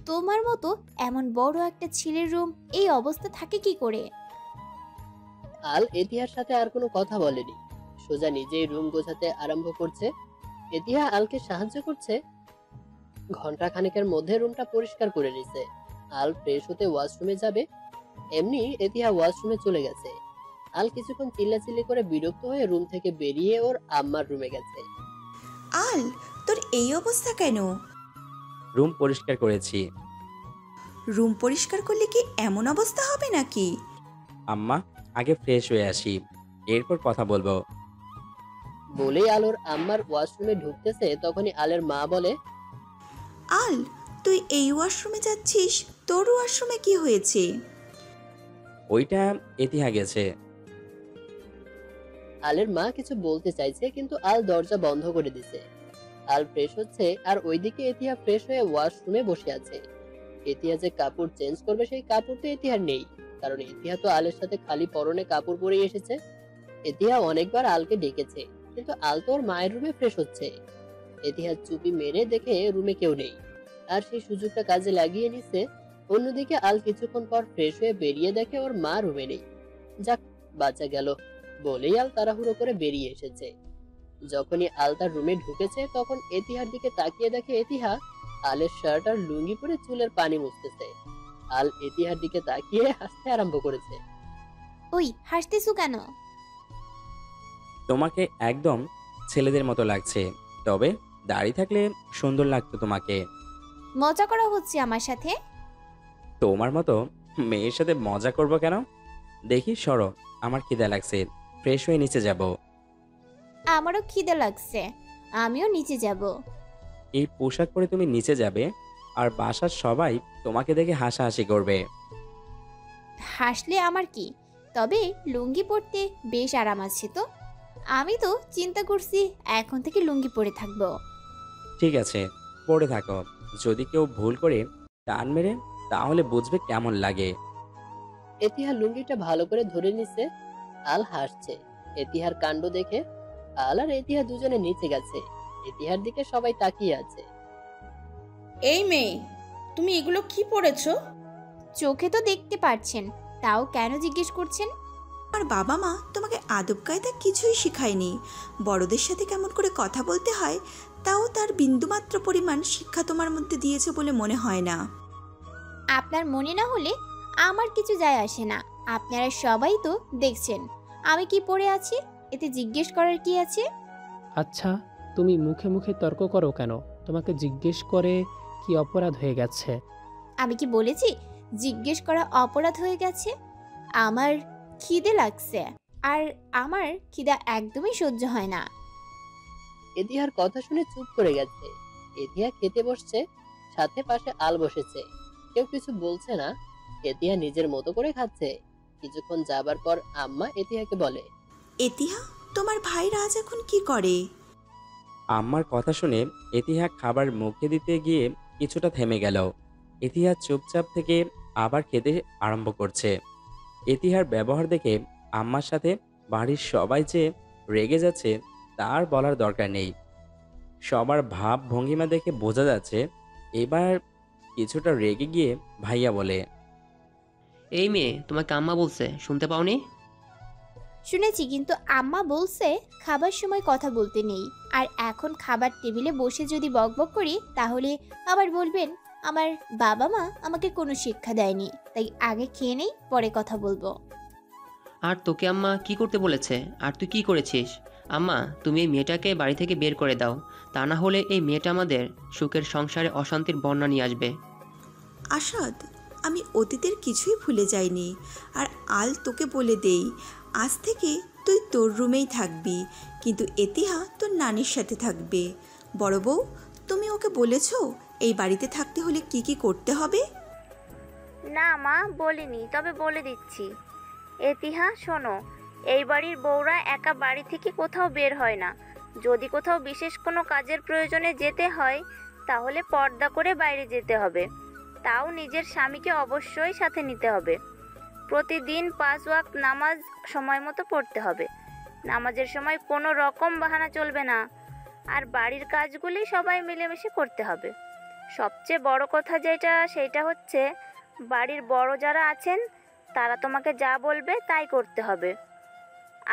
তোমার মতো এমন বড় একটা ছেলের রুম এই অবস্থা থাকে কি করে? আল এতিহার সাথে আর কোনো কথা বলেনি, সোজা নিজেই রুম গোছাতে আরম্ভ করছে। এতিহা আলকে সাহায্য করছে। ঘন্টা খানেকের মধ্যে রুমটা পরিষ্কার করে নিছে। আল ফ্রেশ হতে ওয়াশরুমে যাবে, এমনি এতিহা ওয়াশরুমে চলে গেছে। আল কিছুক্ষণ চিল্লাচিল্লি করে বিরক্ত হয়ে রুম থেকে বেরিয়ে ওর আম্মার রুমে গেছে। আল, তোর এই অবস্থা কেন? রুম পরিষ্কার করেছি। রুম পরিষ্কার করলে কি এমন অবস্থা হবে নাকি? আম্মা, আগে ফ্রেশ হয়ে আসি, এরপর কথা বলবো। বলেই আলোর আম্মার ওয়াশরুমে ঢুকতেছে, তখনই আলের মা বলে, আল, তুই এই ওয়াশরুমে যাচ্ছিস? তোর ওয়াশরুমে কি হয়েছে? ওইটা এতিহা গেছে। আলের মা কিছু বলতে চাইছে, কিন্তু আল দরজা বন্ধ করে দিছে। আল ফ্রেশ হচ্ছে, আর ওইদিকে এতিহা ফ্রেশ হয়ে ওয়াশরুমে বসে আছে। এতিহা যে কাপড় চেঞ্জ করবে সেই কাপড় তো এতিহার নেই, কারণ এতিহা তো আলের সাথে খালি পরনে কাপড় পরে এসেছে। এতিহা অনেকবার আলকে ডেকেছে, কিন্তু আল তো ওর মায়ের রুমে ফ্রেশ হচ্ছে। এতিহা চুপি মেরে দেখে রুমে কেউ নেই, আর সেই সুযোগটা কাজে লাগিয়ে নিচ্ছে। অন্যদিকে আল কিছুক্ষণ পর ফ্রেশ হয়ে বেরিয়ে দেখে ওর মা রুমে নেই। যাক, বাঁচা গেল বলেই আল তাড়াহুড়ো করে বেরিয়ে এসেছে। যখনই আল তার রুমে ঢুকেছে, তখন এতিহার দিকে তাকিয়ে দেখে এতিহা আলের শার্ট আর লুঙ্গি পরে চুলের পানি মুছতেছে। আল এতিহার দিকে তাকিয়ে হাসতে আরম্ভ করেছে। ওই, হাসতেছো কেন? তোমাকে একদম ছেলেদের মতো লাগছে, তবে দাড়ি থাকলে সুন্দর লাগতো তোমাকে। মজা করা হচ্ছে আমার সাথে? তোমার মতো মেয়ের সাথে মজা করব কেন? দেখি সরো, আমার খিদে লাগছে, ফ্রেশ হয়ে নিচে যাব। আমারও খিদে লাগছে, আমিও নিচে যাব। এই পোশাক পরে তুমি নিচে যাবে, আর বাসার সবাই তোমাকে দেখে হাসাহাসি করবে। হাসলে আমার কি? তবে লুঙ্গি পরতে বেশ আরাম আছে তো। আমি তো চিন্তা করছি এখন থেকে লুঙ্গি পরে থাকবো। ঠিক আছে, পরে থাকো। যদি কেউ ভুল করে টান মেরে, তাহলে বুঝবে কেমন লাগে। এতিহা লুঙ্গিটা ভালো করে ধরে নিছে। আল হাসছে এতিহার কাণ্ড দেখে। আল আর এতিহা দুজনে নিচে গেছে। এতিহার দিকে সবাই তাকিয়ে আছে। এই মেয়ে, তুমি এগুলো কি পরেছো? চোখে তো দেখতে পাচ্ছেন, তাও কেন জিজ্ঞেস করছেন? আমার বাবা মা তোমাকে আদব কায়দা কিছুই শেখায়নি। বড়দের সাথে কেমন করে কথা বলতে হয় তাও তার বিন্দুমাত্র পরিমাণ শিক্ষা তোমার মধ্যে দিয়েছে বলে মনে হয় না। আপনার মনে না হলে আমার কিছু যায় আসে না। আপনারা সবাই তো দেখছেন আমি কি পরে আছি, এতে জিজ্ঞেস করার কি আছে? আচ্ছা, তুমি মুখে মুখে তর্ক করো কেন? তোমাকে জিজ্ঞেস করে কি অপরাধ হয়ে গেছে? আমি কি বলেছি জিজ্ঞেস করা অপরাধ হয়ে গেছে? আমার খিদে লাগছে, আর আমার খিদা একদমই সহ্য হয় না। এতিহার কথা শুনে চুপ করে গেছে। এতিহা খেতে বসছে, সাথে পাশে আল বসেছে। কেউ কিছু বলছে না, এতিহা নিজের মতো করে খাচ্ছে। কিছুক্ষণ যাবার পর আম্মা এতিহাকে বলে, এতিহা, তোমার ভাই রাজ এখন কি করে? আম্মার কথা শুনে এতিহা খাবার মুখে দিতে গিয়ে কিছুটা থেমে গেল। এতিহা চুপচাপ থেকে আবার খেতে আরম্ভ করছে। এতিহার ব্যবহার দেখে আম্মার সাথে বাড়ির সবাই যে রেগে যাচ্ছে তার বলার দরকার নেই। সবার ভাব ভঙ্গিমা দেখে বোঝা যাচ্ছে এবার কিছুটা রেগে গিয়ে ভাইয়া বলে, এই মেয়ে, তোমাকে আম্মা বলছে, শুনতে পাওনি? শুনেছি, কিন্তু আম্মা বলছে খাবার সময় কথা বলতে নেই। আর এখন খাবার টেবিলে বসে যদি বকবক করি তাহলে আবার বলবেন আমার বাবা মা আমাকে কোনো শিক্ষা দেয়নি, তাই আগে খেয়ে নেই, পরে কথা বলবো। আর তোকে আম্মা কি করতে বলেছে? আর তুই কি করেছিস? আম্মা, তুমি এই মেয়েটাকে বাড়ি থেকে বের করে দাও, তা না হলে এই মেয়েটা আমাদের সুখের সংসারে অশান্তির বন্যা নিয়ে আসবে। আসাদ, আমি অতীতের কিছুই ভুলে যাইনি। আর আল তোকে বলে দেই, আজ থেকে তুই তোর রুমেই থাকবি, কিন্তু এতিহা তোর নানির সাথে থাকবে। বড় বউ, তুমি ওকে বলেছো এই বাড়িতে থাকতে হলে কি কি করতে হবে? না মা, বলিনি, তবে বলে দিচ্ছি। এতিহা শোনো, এই বাড়ির বউরা একা বাড়ি থেকে কোথাও বের হয় না। যদি কোথাও বিশেষ কোনো কাজের প্রয়োজনে যেতে হয় তাহলে পর্দা করে বাইরে যেতে হবে, তাও নিজের স্বামীকে অবশ্যই সাথে নিতে হবে। প্রতিদিন 5 ওয়াক্ত নামাজ সময় মতো পড়তে হবে। নামাজের সময় কোনো রকম বাহানা চলবে না। আর বাড়ির কাজগুলি সবাই মিলেমিশে করতে হবে। সবচেয়ে বড় কথা সেটা হচ্ছে বাড়ির বড় যারা আছেন তারা তোমাকে যা বলবে তাই করতে হবে।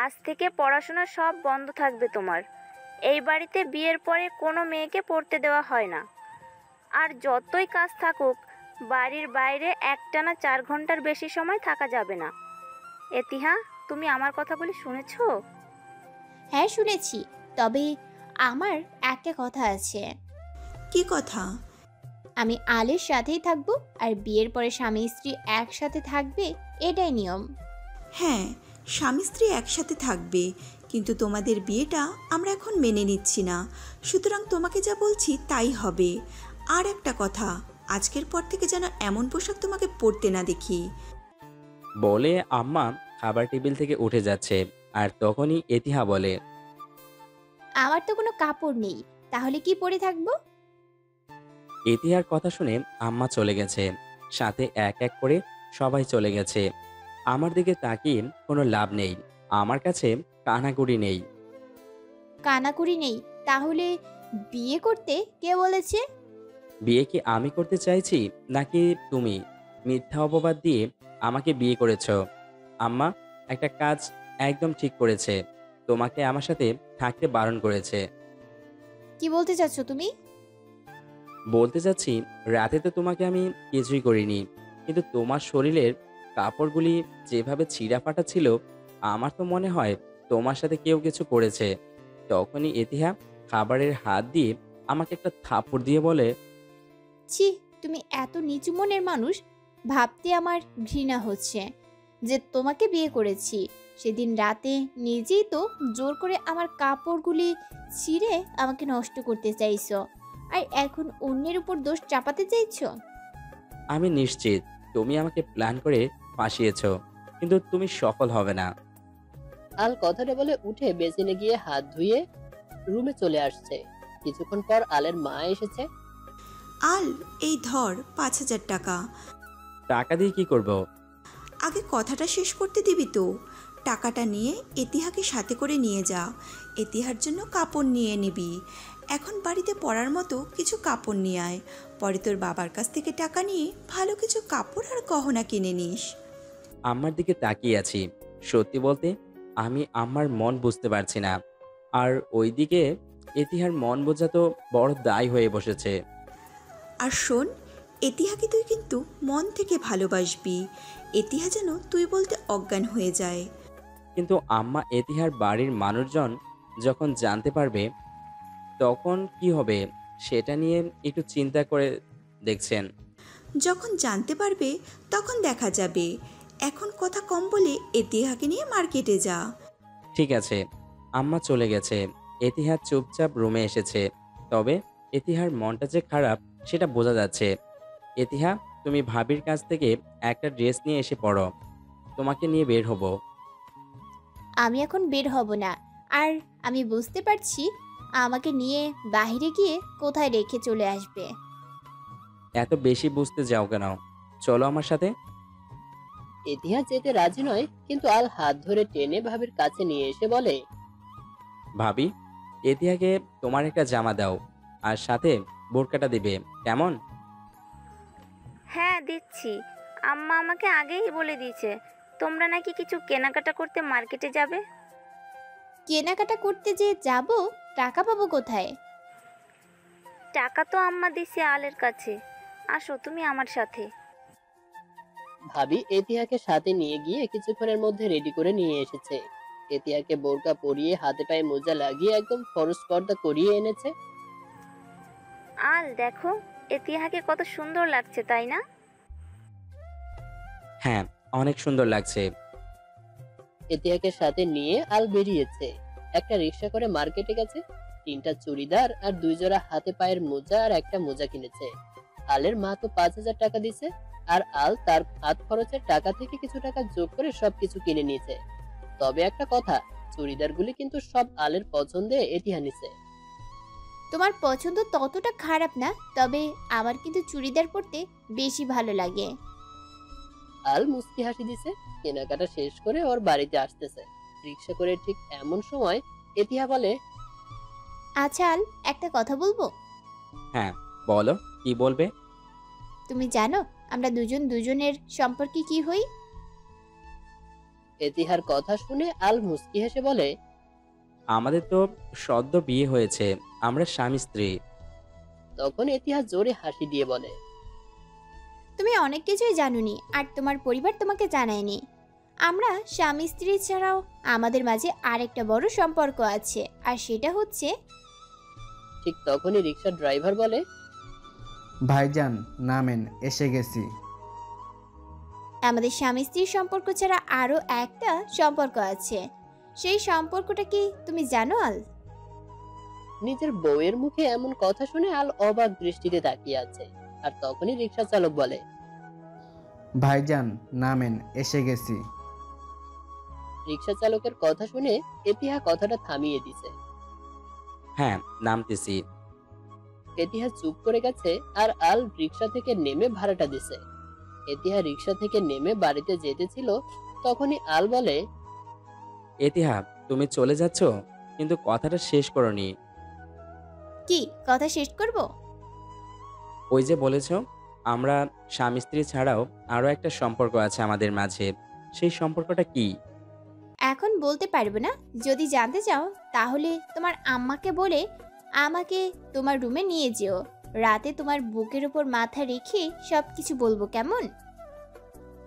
আজ থেকে পড়াশোনা সব বন্ধ থাকবে তোমার। এই বাড়িতে বিয়ের পরে কোনো মেয়েকে পড়তে দেওয়া হয় না। আর যতই কাজ থাকুক বাড়ির বাইরে একটানা 4 ঘন্টার বেশি সময় থাকা যাবে না। এতিহা, তুমি আমার কথাগুলি শুনেছো? হ্যাঁ শুনেছি, তবে আমার একটা কথা আছে। কি কথা? আমি আলের সাথেই থাকবো, আর বিয়ের পরে স্বামী স্ত্রী একসাথে থাকবে, এটাই নিয়ম। হ্যাঁ, স্বামী স্ত্রী একসাথে থাকবে, কিন্তু তোমাদের বিয়েটা আমরা এখন মেনে নিচ্ছি না। সুতরাং তোমাকে যা বলছি তাই হবে। আর একটা কথা, আজকের পর থেকে যেন এমন পোশাক তোমাকে পরতে না দেখি। বলে আম্মা খাবার টেবিল থেকে উঠে যাচ্ছে। আর তখনই এতিহা বলে, আমার তো কোনো কাপড় নেই, তাহলে কি পরে থাকবো? এতিহার কথা শুনে আম্মা চলে গেছে, সাথে এক এক করে সবাই চলে গেছে। আমার দিকে তাকিয়ে কোনো লাভ নেই, আমার কাছে কানাকুড়ি নেই। কানাকুড়ি নেই? তাহলে বিয়ে করতে কে বলেছে? বিয়ে কি আমি করতে চাইছি নাকি তুমি মিথ্যা অপবাদ দিয়ে আমাকে বিয়ে করেছো? আম্মা একটা কাজ একদম ঠিক করেছে, তোমাকে আমার সাথে থাকতে বারণ করেছে। কি বলতে চাচ্ছ তুমি? বলতে চাচ্ছি, রাতে তো তোমাকে আমি কিছুই করিনি, কিন্তু তোমার শরীরের কাপড়গুলি যেভাবে ছিঁড়া ফাটা ছিল, আমার তো মনে হয় তোমার সাথে কেউ কিছু করেছে। তখনই এতিহা খাবারের হাত দিয়ে আমাকে একটা থাপ্পড় দিয়ে বলে, ছি, তুমি এত নিচু মনের মানুষ, ভাবতে আমার ঘৃণা হচ্ছে যে তোমাকে বিয়ে করেছি। সেদিন রাতে নিজেই তো জোর করে আমার কাপড়গুলি ছিঁড়ে আমাকে নষ্ট করতে চাইছো, আর এখন অন্যের উপর দোষ চাপাতে চাইছো। আমি নিশ্চিত তুমি আমাকে প্ল্যান করে ফাঁসিয়েছ, কিন্তু তুমি সফল হবে না। আল কথাটা বলে উঠে বেসিনে গিয়ে হাত ধুয়ে রুমে চলে আসছে। কিছুক্ষণ পর আলের মা এসেছে। আল, এই ধর 5,000 টাকা। টাকা দিয়ে কি করব? আগে কথাটা শেষ করতে দিবি তো? টাকাটা নিয়ে এতিহাকে সাথে করে নিয়ে যা। এতিহার জন্য কাপড় নিয়ে নিবি। এখন বাড়িতে পরার মতো কিছু কাপড় নিয়ে আয়। পরে তোর বাবার কাছ থেকে টাকা নিয়ে ভালো কিছু কাপড় আর গহনা কিনে নিস। আম্মার দিকে তাকিয়ে আছি। সত্যি বলতে আমি আম্মার মন বুঝতে পারছি না। আর ওইদিকে এতিহার মন বোঝা তো বড় দায় হয়ে বসেছে। আর শোন, এতিহাকে তুই কিন্তু মন থেকে ভালোবাসবি। এতিহা যেন তুই বলতে অজ্ঞান হয়ে যায়। কিন্তু আম্মা এতিহার বাড়ির মানুষজন যখন জানতে পারবে তখন কি হবে সেটা নিয়ে একটু চিন্তা করে দেখছেন। যখন জানতে পারবে তখন দেখা যাবে। এখন কথা কম বলে এতিহাকে নিয়ে মার্কেটে যা। ঠিক আছে। আম্মা চলে গেছে। এতিহা চুপচাপ রুমে এসেছে। তবে এতিহার মনটা যে খারাপ সেটা বোঝা যাচ্ছে। এতিহা, তুমি ভাবির কাছ থেকে একটা ড্রেস নিয়ে এসে পড়ো, তোমাকে নিয়ে বের হব। আমি এখন বের হব না, আর আমি বুঝতে পারছি আমাকে নিয়ে বাইরে গিয়ে কোথায় রেখে চলে আসবে। এত বেশি বুঝতে যাও কেন? চলো আমার সাথে। ইতিহাস যেতে রাজি নয়, কিন্তু আল হাত ধরে টেনে ভাবির কাছে নিয়ে এসে বলে, ভাবি, এতিহাকে তোমার একটা জামা দাও, আর সাথে বোরকাটা দিবে, কেমন? হ্যাঁ দিচ্ছি। আম্মা আমাকে আগেই বলে দিয়েছে তোমরা নাকি কিছু কেনাকাটা করতে মার্কেটে যাবে। কেনাকাটা করতে যে যাব, টাকা পাবো কোথায়? টাকা তো আম্মা দিছে আলের কাছে। আসো তুমি আমার সাথে। ভাবি এতিহাকে সাথে নিয়ে গিয়ে কিছুক্ষণের মধ্যে রেডি করে নিয়ে এসেছে। এতিহাকে বোরকা পরিয়ে হাতে পায়ে মোজা লাগিয়ে একদম ফরজ পর্দা করিয়ে এনেছে। আল দেখো, এতিহাকে কত সুন্দর লাগছে তাই না? হ্যাঁ, অনেক সুন্দর লাগছে। এতিহাকে সাথে নিয়ে আল বেরিয়েছে। একটা রিক্সা করে মার্কেটে গেছে। 3টা চুড়িদার আর 2 জোড়া হাতে পায়ের মোজা আর একটা মোজা কিনেছে। আলের মা তো 5,000 টাকা দিছে, আর আল তার হাত খরচের টাকা থেকে কিছু টাকা যোগ করে সবকিছু কিনে নিয়েছে। তবে একটা কথা, চুড়িদারগুলি কিন্তু সব আলের পছন্দে এতিহা নিছে। তোমার পছন্দ ততটা খারাপ না, তবে আমার কিন্তু চুড়িদার পরতে বেশি ভালো লাগে। আল মুস্কি হাসি দিছে। কেনাকাটা শেষ করে ওর বাড়িতে আসতেছে। রিক্সা করে ঠিক এমন সময় এতিহা বলে, আচ্ছা আল, একটা কথা বলবো? হ্যাঁ, বলো, কি বলবে? তুমি জানো আমরা দুজন দুজনের সম্পর্কে কি হই? এতিহার কথা শুনে আল মুস্কি হেসে বলে, আমাদের তো সদ্য বিয়ে হয়েছে, আমরা স্বামী স্ত্রী। তখন এতিহা জোরে হাসি দিয়ে বলে, তুমি অনেক কিছুই জানোনি, আর তোমার পরিবার তোমাকে জানায়নি। আমরা স্বামী স্ত্রী ছাড়াও আমাদের মাঝে আরেকটা বড় সম্পর্ক আছে, আর সেটা হচ্ছে। ঠিক তখনই রিক্সার ড্রাইভার বলে, ভাইজান নামেন, এসে গেছি। আমাদের স্বামী স্ত্রীর সম্পর্ক ছাড়া আরো একটা সম্পর্ক আছে। সেই সম্পর্কটা কি তুমি জানো আল? নিজের বউয়ের মুখে এমন কথা শুনে আল অবাক দৃষ্টিতে তাকিয়ে আছে। আর তখনই রিক্সা চালক বলে, ভাইজান নামেন, এসে গেছি। রিক্সা চালকের কথা শুনে এতিহা কথাটা থামিয়ে দিছে। হ্যাঁ, নামতেছি। এতিহা চুপ করে গেছে, আর আল রিক্সা থেকে নেমে ভাড়াটা দিছে। এতিহা রিক্সা থেকে নেমে বাড়িতে যেতেছিল, তখনই আল বলে, এতিহা, তুমি চলে যাচ্ছ, কিন্তু কথাটা শেষ করনি। কি কথা শেষ করব? ওই যে বলেছ আমরা স্বামী স্ত্রী ছাড়াও আরো একটা সম্পর্ক আছে আমাদের মাঝে, সেই সম্পর্কটা কি? এখন বলতে পারবো না। যদি জানতে চাও তাহলে তোমার আম্মাকে বলে আমাকে তোমার রুমে নিয়ে যেও। রাতে তোমার বুকের উপর মাথা রেখে সবকিছু বলবো, কেমন?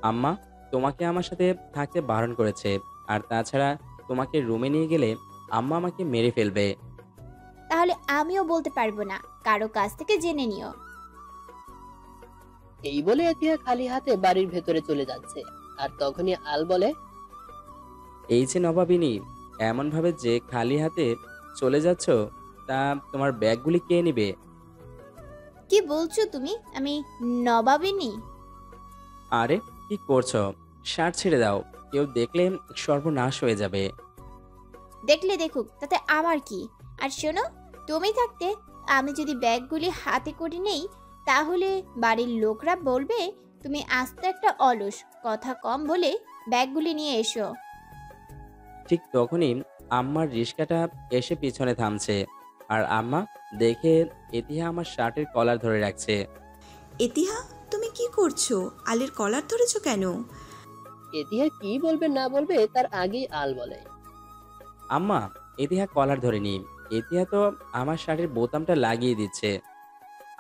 আম্মা তোমাকে আমার সাথে থাকতে বারণ করেছে, আর তাছাড়া তোমাকে রুমে নিয়ে গেলে আম্মা আমাকে মেরে ফেলবে। তাহলে আমিও বলতে পারবো না, কারো কাছ থেকে জেনে নিও। এই বলে এতিহা খালি হাতে বাড়ির ভেতরে চলে যাচ্ছে। আর তখনই আল বলে, এই যে নবাবিনী, এমন ভাবে যে খালি হাতে চলে যাচ্ছ, তা তোমার ব্যাগগুলি কে নিবে? কি বলছো তুমি? আমি নবাবিনী? আরে কি করছো? শার্ট ছেড়ে দাও, কেউ দেখলে সর্বনাশ হয়ে যাবে। দেখলে দেখুক, তাতে আমার কি? আর শোনো, তুমি থাকতে আমি যদি ব্যাগগুলি হাতে করে নেই, তাহলে বাড়ির লোকরা বলবে তুমি আস্ত একটা অলস। কথা কম বলে ব্যাগগুলি নিয়ে এসো। ঠিক তখনই আম্মার রিস্কাটা এসে পিছনে থামছে, আর আম্মা দেখে এতিহা আমার শার্টের কলার ধরে রাখছে। এতিহা, তুমি কি করছো? আলের কলার ধরেছো কেন? এতিহা কি বলবে না বলবে তার আগেই আল বলে, আম্মা, এতিহা কলার ধরেনি, এতিহা তো আমার শার্টের বোতামটা লাগিয়ে দিচ্ছে।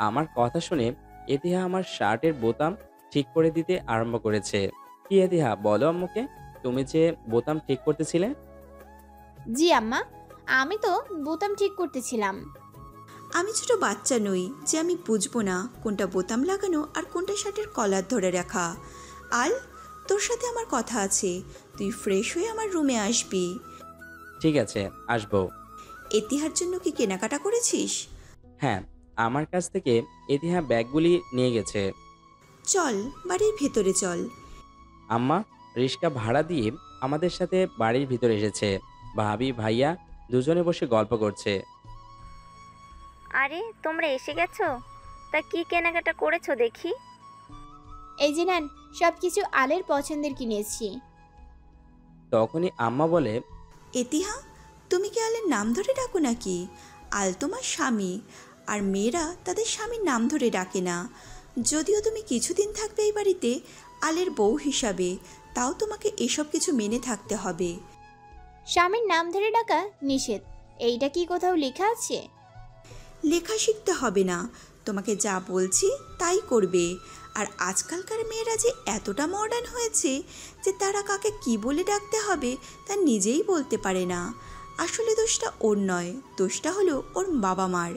আমার কথা শুনে এতিহা আমার শার্টের বোতাম ঠিক করে দিতে আরম্ভ করেছে। কি এতিহা, বলো আম্মুকে, তুমি যে বোতাম ঠিক করতেছিলে? জি আম্মা, আমি তো বোতাম ঠিক করতেছিলাম। আমি ছোট বাচ্চা নই যে আমি বুঝবো না কোনটা বোতাম লাগানো আর কোনটা শার্টের কলার ধরে রাখা। আল, তোর সাথে আমার কথা আছে, তুই ফ্রেশ হয়ে আমার রুমে আসবি। ঠিক আছে, আসবো। এতিহার জন্য কি কেনাকাটা করেছিস? হ্যাঁ, আমার কাছ থেকে এতিহা ব্যাগগুলি নিয়ে গেছে। চল বাড়ির ভেতরে চল। আম্মা রিস্কা ভাড়া দিয়ে আমাদের সাথে বাড়ির ভিতরে এসেছে। ভাবি ভাইয়া দুজনে বসে গল্প করছে। আরে তোমরা এসে গেছো? তা কি কেনাকাটা করেছো দেখি? এই যে নেন, সবকিছু আলের পছন্দের কিনেছি। তখনই আম্মা বলে, এতিহা, তুমি কি আলের নাম ধরে ডাকো নাকি? আল তোমার স্বামী, আর মেয়েরা তাদের স্বামীর নাম ধরে ডাকে না। যদিও তুমি কিছুদিন থাকবে এই বাড়িতে আলের বউ হিসাবে, তাও তোমাকে এসব কিছু মেনে থাকতে হবে। স্বামীর নাম ধরে ডাকা নিষেধ, এইটা কি কোথাও লেখা আছে? লেখা শিখতে হবে না, তোমাকে যা বলছি তাই করবে। আর আজকালকার মেয়েরা যে এতটা মডার্ন হয়েছে যে তারা কাকে কি বলে ডাকতে হবে তা নিজেই বলতে পারে না। আসলে দোষটা ওর নয়, দোষটা হলো ওর বাবা মার।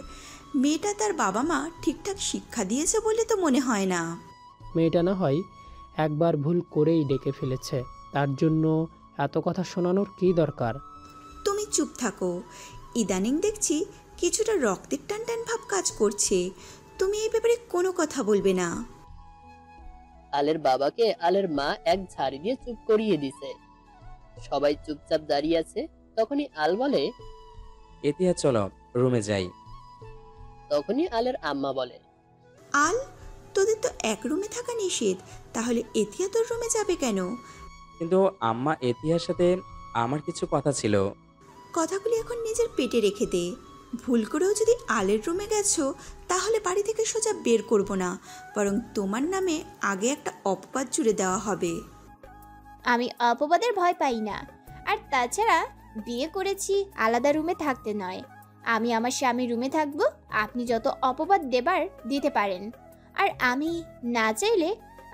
মেয়েটা তার বাবা মা ঠিকঠাক শিক্ষা দিয়েছে বলে তো মনে হয় না। মেয়েটা না হয় একবার ভুল করেই ডেকে ফেলেছে, তার জন্য এত কথা শোনানোর কী দরকার? তুমি চুপ থাকো। ইদানিং দেখছি কিছুটা রক্তের টান টান ভাব কাজ করছে। তুমি এই ব্যাপারে কোনো কথা বলবে না। আলের বাবাকে আলের মা এক ঝাড়ি দিয়ে চুপ করিয়ে দিছে। সবাই চুপচাপ দাঁড়িয়ে আছে। তখনই আল বলে, এতিহা চলো রুমে যাই। তখনই আলের আম্মা বলে, আল, তোদের তো এক রুমে থাকা নিষেধ, তাহলে এতিহা তোর রুমে যাবে কেন? কিন্তু আম্মা, এতিহার সাথে আমার কিছু কথা ছিল। কথাগুলি এখন নিজের পেটে রেখে দে। ভুল করেও যদি আলের রুমে গেছো তাহলে বাড়ি থেকে সোজা বের করব না, বরং তোমার নামে আগে একটা অপবাদ জুড়ে দেওয়া হবে। আমি অপবাদের ভয় পাই না। আর তাছাড়া বিয়ে করেছি আলাদা রুমে থাকতে নয়। আমি আমার স্বামীর রুমে থাকবো, আপনি যত অপবাদ দেবার দিতে পারেন। আর আমি না চাইলে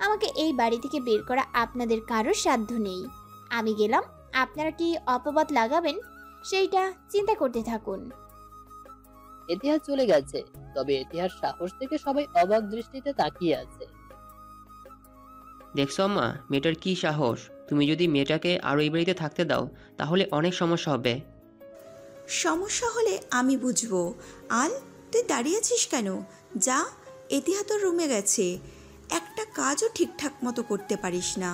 আমাকে এই বাড়ি থেকে বের করা আপনাদের কারোর সাধ্য নেই। আমি গেলাম, আপনারা কি অপবাদ লাগাবেন সেইটা চিন্তা করতে থাকুন। এতিহাস চলে গেছে, তবে এতিহার সাহস থেকে সবাই অবাক দৃষ্টিতে তাকিয়ে আছে। দেখছো আম্মা, মেয়েটার কি সাহস! তুমি যদি মেয়েটাকে আরও এই বাড়িতে থাকতে দাও তাহলে অনেক সমস্যা হবে। সমস্যা হলে আমি বুঝবো। আল, তুই দাঁড়িয়ে আছিস কেন? যা, এতিহা তোর রুমে গেছে। একটা কাজও ঠিকঠাক মতো করতে পারিস না।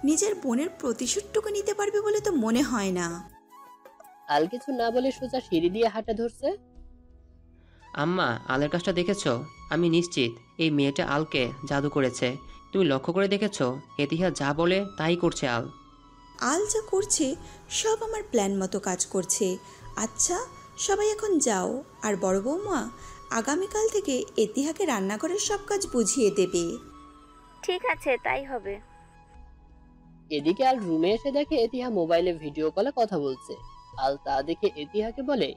নিজের বোনের প্রতিশোধটুকু নিতে পারবে বলে তো মনে হয় না। আল কিছু না বলে সোজা সিঁড়ি দিয়ে হাঁটা ধরছে। আম্মা, আলের কাজটা দেখেছো? আমি নিশ্চিত এই মেয়েটা আলকে জাদু করেছে। তুমি লক্ষ্য করে দেখেছো? এতিহা যা বলে তাই করছে আল। আল যা করছে সব আমার প্ল্যান মতো কাজ করছে। আচ্ছা, সবাই এখন যাও। আর বড় বৌমা আগামীকাল থেকে এতিহাকে রান্নাঘরের সব কাজ বুঝিয়ে দেবে। ঠিক আছে, তাই হবে। এদিকে আল রুমে এসে দেখে এতিহা মোবাইলে ভিডিও কলে কথা বলছে। আল তা দেখে এতিহাকে বলে,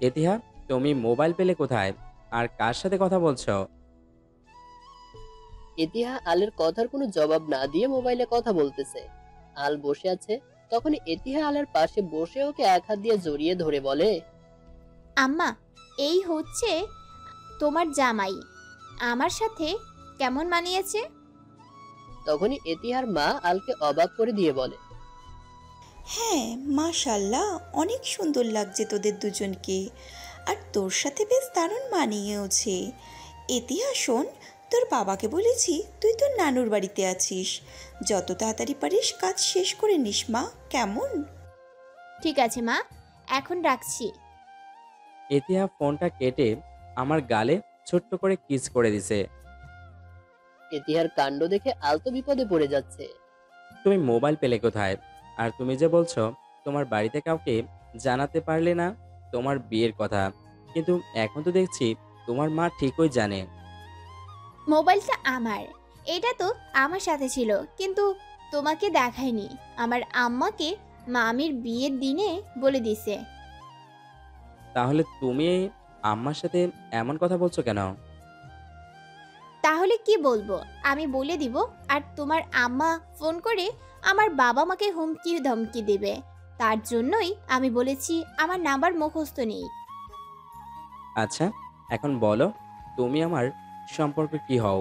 এতিহা, তুমি মোবাইল পেলে কোথায় আর কার সাথে কথা বলছো? এতিহা আলের কথার কোনো জবাব না দিয়ে মোবাইলে কথা বলতেছে। আল বসে আছে। তখন এতিহা আলের পাশে বসে ওকে এক হাত দিয়ে জড়িয়ে ধরে বলে, আম্মা, এই হচ্ছে তোমার জামাই। আমার সাথে কেমন মানিয়েছে? তখনই এতিহার মা আলকে অবাক করে দিয়ে বলে, হ্যাঁ, মাশাল্লাহ, অনেক সুন্দর লাগছে তোদের দুজনকে। আর তোর সাথে বেশ দারুণ মানিয়েওছে। এতিহা শোন, তোর বাবাকে বলেছি তুই তোর নানুর বাড়িতে আছিস। যত তাড়াতাড়ি পারিস কাজ শেষ করে নিস মা, কেমন? ঠিক আছে মা, এখন রাখছি। এতিহা ফোনটা কেটে আমার গালে ছোট্ট করে কিস করে দিছে। এতিহার কাণ্ড দেখে আল তো বিপদে পড়ে যাচ্ছে। তুমি মোবাইল পেলে কোথায়? আর তুমি যে বলছো তোমার বাড়িতে কাউকে জানাতে পারলে না তোমার বিয়ের কথা, কিন্তু এখন তো দেখছি তোমার মা ঠিকই জানে। মোবাইলটা আমার, এটা তো আমার সাথে ছিল, কিন্তু তোমাকে দেখায়নি। আমার আম্মাকে মামির বিয়ের দিনে বলে দিছে। তাহলে তুমি আম্মার সাথে এমন কথা বলছো কেন? তাহলে কি বলবো? আমি বলে দিব। আর তোমার আম্মা ফোন করে আমার বাবা মাকে হুমকি ধমকি দেবে। তার জন্যই আমি বলেছি আমার নাম্বার মুখস্থ নেই। আচ্ছা, এখন বলো তুমি আমার সম্পর্কে কি হও?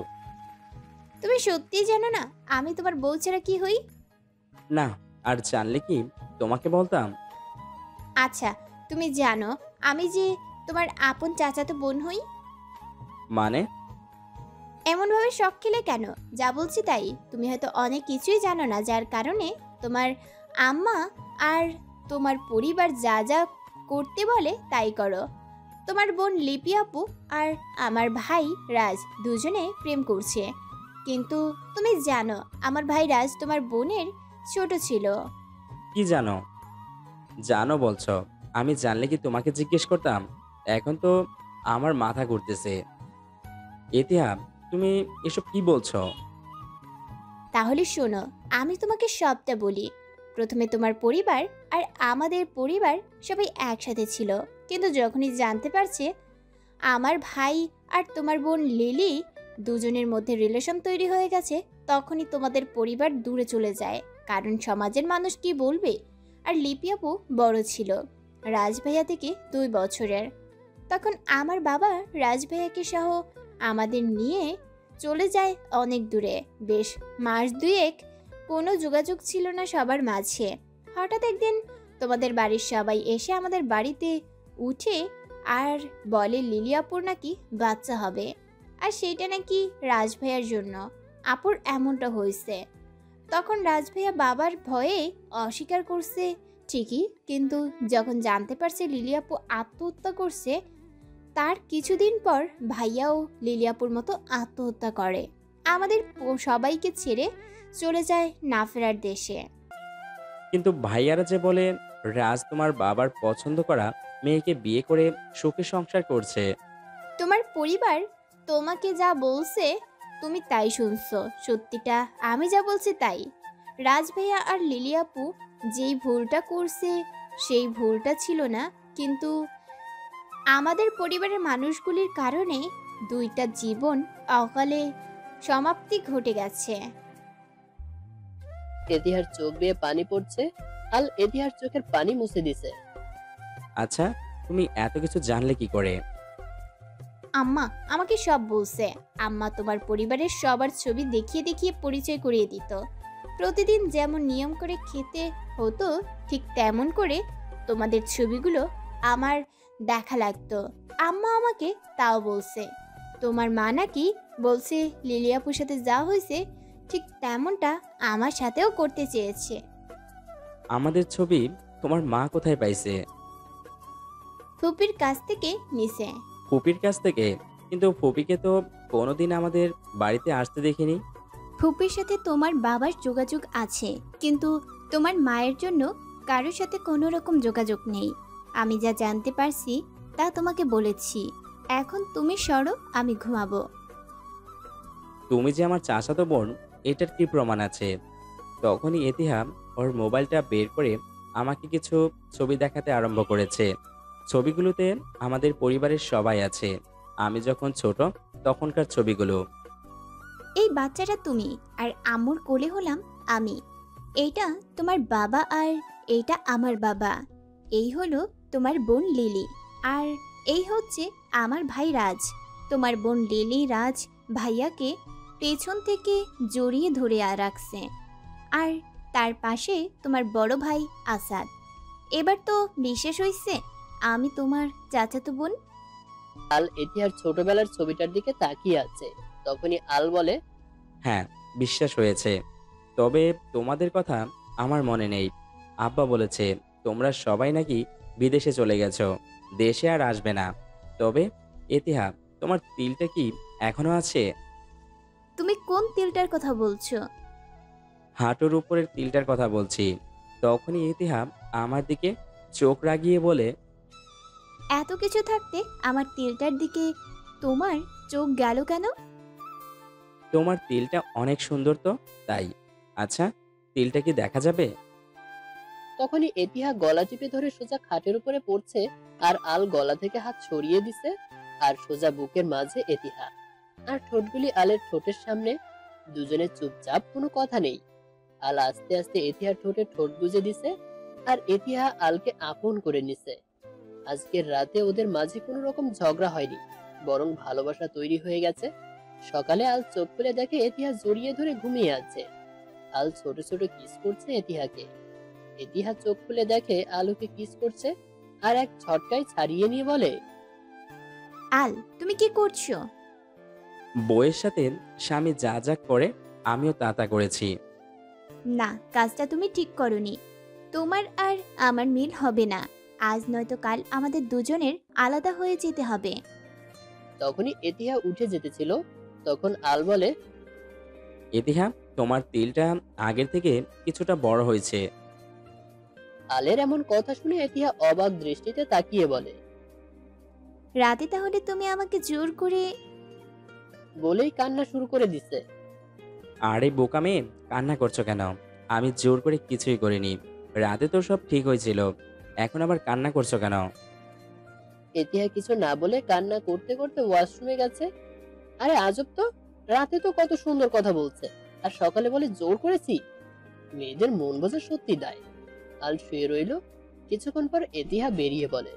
তুমি সত্যিই জানো না আমি তোমার বউ ছাড়া কি হই? না, আর জানলে কি তোমাকে বলতাম। আচ্ছা, তুমি জানো আমি যে তোমার আপন চাচাতো বোন হই। মানে? এমনভাবে শখ খেলে কেন? যা বলছি তাই। তুমি হয়তো অনেক কিছুই জানো না, যার কারণে তোমার আম্মা আর তোমার পরিবার যা যা করতে বলে তাই করো। তোমার বোন লিপি আপু আর আমার ভাই রাজ দুজনে প্রেম করছে। কিন্তু তুমি জানো আমার ভাই রাজ তোমার বোনের ছোট ছিল। কি জানো? জানো বলছো, আমি জানলে কি তোমাকে জিজ্ঞেস করতাম? এখন তো আমার মাথা ঘুরতেছে। এতিহা, তুমি এসব কি বলছো? তাহলে শোনো, আমি তোমাকে সবটা বলি। প্রথমে তোমার পরিবার আর আমাদের পরিবার সবাই একসাথে ছিল, কিন্তু যখনই জানতে পারছে আমার ভাই আর তোমার বোন লিলি দুজনের মধ্যে রিলেশন তৈরি হয়ে গেছে, তখনই তোমাদের পরিবার দূরে চলে যায়। কারণ সমাজের মানুষ কি বলবে। আর লিপি আপু বড় ছিল, রাজ ভাইয়া থেকে 2 বছরের। তখন আমার বাবা রাজ ভাইয়াকে সহ আমাদের নিয়ে চলে যায় অনেক দূরে। বেশ মাস দুয়েক কোনো যোগাযোগ ছিল না সবার মাঝে। হঠাৎ একদিন তোমাদের বাড়ির সবাই এসে আমাদের বাড়িতে উঠে আর বলে লিলি আপুর নাকি বাচ্চা হবে, আর সেইটা নাকি রাজ ভাইয়ার জন্য। আপুর এমনটা হয়েছে। তখন রাজ ভাইয়া বাবার ভয়ে অস্বীকার করছে ঠিকই, কিন্তু যখন জানতে পারছে লিলি আপু আত্মহত্যা করছে, তার কিছুদিন পর ভাইয়াও লিলি আপুর মতো আত্মহত্যা করে। আমাদের সবাইকে ছেড়ে চলে যায় না ফেরার দেশে। কিন্তু ভাইয়ারা যে বলে রাজ তোমার বাবার পছন্দ করা মেয়েকে বিয়ে করে সুখে সংসার করছে। তোমার পরিবার তোমাকে যা বলছে তুমি তাই শুনছো, সত্যিটা আমি যা বলছি তাই। রাজ ভাইয়া আর লিলি আপু যেই ভুলটা করছে সেই ভুলটা ছিল না, কিন্তু আমাদের পরিবারের মানুষগুলির কারণে দুইটা জীবন অকালে সমাপ্তি ঘটে গেছে। এতিহার চোখ দিয়ে পানি পড়ছে। আল এতিহার চোখের পানি মুছে দিছে। আচ্ছা, তুমি এত কিছু জানলে কি করে? আম্মা আমাকে সব বলছে। আম্মা তোমার পরিবারের সবার ছবি দেখিয়ে দেখিয়ে পরিচয় করিয়ে দিত। প্রতিদিন যেমন নিয়ম করে খেতে হতো ঠিক তেমন করে তোমাদের ছবিগুলো আমার দেখা লাগতো। আম্মা আমাকে তাও বলছে। তোমার মা নাকি বলছে লিলি আপুর সাথে যা হয়েছে ঠিক তেমনটা আমার সাথেও করতে চেয়েছে। আমাদের ছবি তোমার মা কোথায় পাইছে? ফুপির কাছ থেকে নিছে। ফুপির কাছ থেকে? কিন্তু ফুপিকে তো কোনোদিন আমাদের বাড়িতে আসতে দেখিনি। ফুপির সাথে তোমার বাবার যোগাযোগ আছে, কিন্তু তোমার মায়ের জন্য কারোর সাথে কোনো রকম যোগাযোগ নেই। আমি যা জানতে পারছি তা তোমাকে বলেছি। এখন তুমি সরো, আমি ঘুমাবো। তুমি যে আমার চাচাতো বোন এটার কি প্রমাণ আছে? তখনই এতিহাম ওর মোবাইলটা বের করে আমাকে কিছু ছবি দেখাতে আরম্ভ করেছে। ছবিগুলোতে আমাদের পরিবারের সবাই আছে। আমি যখন ছোট তখনকার ছবিগুলো। এই বাচ্চাটা তুমি, আর আম্মুর কোলে হলাম আমি। এইটা তোমার বাবা আর এইটা আমার বাবা। এই হলো তোমার বোন লিলি, আর এই হচ্ছে আমার ভাই রাজ। তোমার বোন লিলি রাজ ভাইয়াকে পেছন থেকে জড়িয়ে ধরে রাখছে, আর তার পাশে তোমার বড় ভাই আসাদ। এবার তো বিশেষ হইছে, আমি তোমার চাচাতো বোন। আল এতিহার ছোটবেলার ছবিটার দিকে তাকিয়ে আছে। তখনই আল বলে, হ্যাঁ, বিশ্বাস হয়েছে। তবে তোমাদের কথা আমার মনে নেই। আব্বা বলেছে তোমরা সবাই নাকি বিদেশে চলে গেছো, দেশে আর আসবে না। তবে এতিহা, তোমার তিলটা কি এখনো আছে? তুমি কোন তিলটার কথা বলছো? হাঁটুর উপরের তিলটার কথা বলছি। তখনই এতিহা আমার দিকে চোখ রাগিয়ে বলে, এত কিছু থাকতে আমার তিলটার দিকে তোমার চোখ গেল কেন? তোমার তিলটা অনেক সুন্দর তো, তাই। আচ্ছা, তিলটা কি দেখা যাবে? তখনই এতিহা গলা টিপে ধরে সোজা খাটের উপরে পড়ছে, আর আল গলা থেকে হাত সরিয়ে দিছে, আর সোজা বুকের মাঝে এতিহা, আর ঠোঁটগুলি আলের ঠোঁটের সামনে। দুজনে চুপচাপ, কোনো কথা নেই। আল আস্তে আস্তে এতিহার ঠোঁটে ঠোঁট গুজে দিছে, আর এতিহা আলকে আপন করে নিছে। আজকের রাতে ওদের মাঝে কোনো রকম ঝগড়া হয়নি, বরং ভালোবাসা তৈরি হয়ে গেছে। সকালে আল চোখ খুলে দেখে এতিহা জড়িয়ে ধরে ঘুমিয়ে আছে। আল ছোট ছোট কিস করছে এতিহাকে। এতিহা চোখ খুলে দেখে আলুকে কিস করছে, আর এক ছটকায় ছাড়িয়ে নিয়ে বলে, আল তুমি কি করছো? বউয়ের সাথে স্বামী যা যা করে আমিও তা তা করেছি। না, কাজটা তুমি ঠিক করনি। তোমার আর আমার মিল হবে না। আজ নয়তো কাল আমাদের দুজনের আলাদা হয়ে যেতে হবে। তখনই এতিহা উঠে যেতেছিল, তখন আল বলে, এতিহা, তোমার তিলটা আগের থেকে কিছুটা বড় হয়েছে। আলের এমন কথা শুনে এতিহা অবাক দৃষ্টিতে তাকিয়ে বলে, রাতে তাহলে তুমি আমাকে জোর করে? বলেই কান্না শুরু করে দিছে। আরে বোকা মেয়ে, কান্না করছো কেন? আমি জোর করে কিছুই করিনি। রাতে তো সব ঠিক হয়েছিল, এখন আবার কান্না করছো কেন? এতিহা কিছু না বলে কান্না করতে করতে ওয়াশরুমে গেছে। আরে আজব তো, রাতে তো কত সুন্দর কথা বলছে, আর সকালে বলে জোর করেছি। মেয়েদের মন বোঝা সত্যি দায়। আল শুয়ে রইল। কিছুক্ষণ পর এতিহা বেরিয়ে বলে,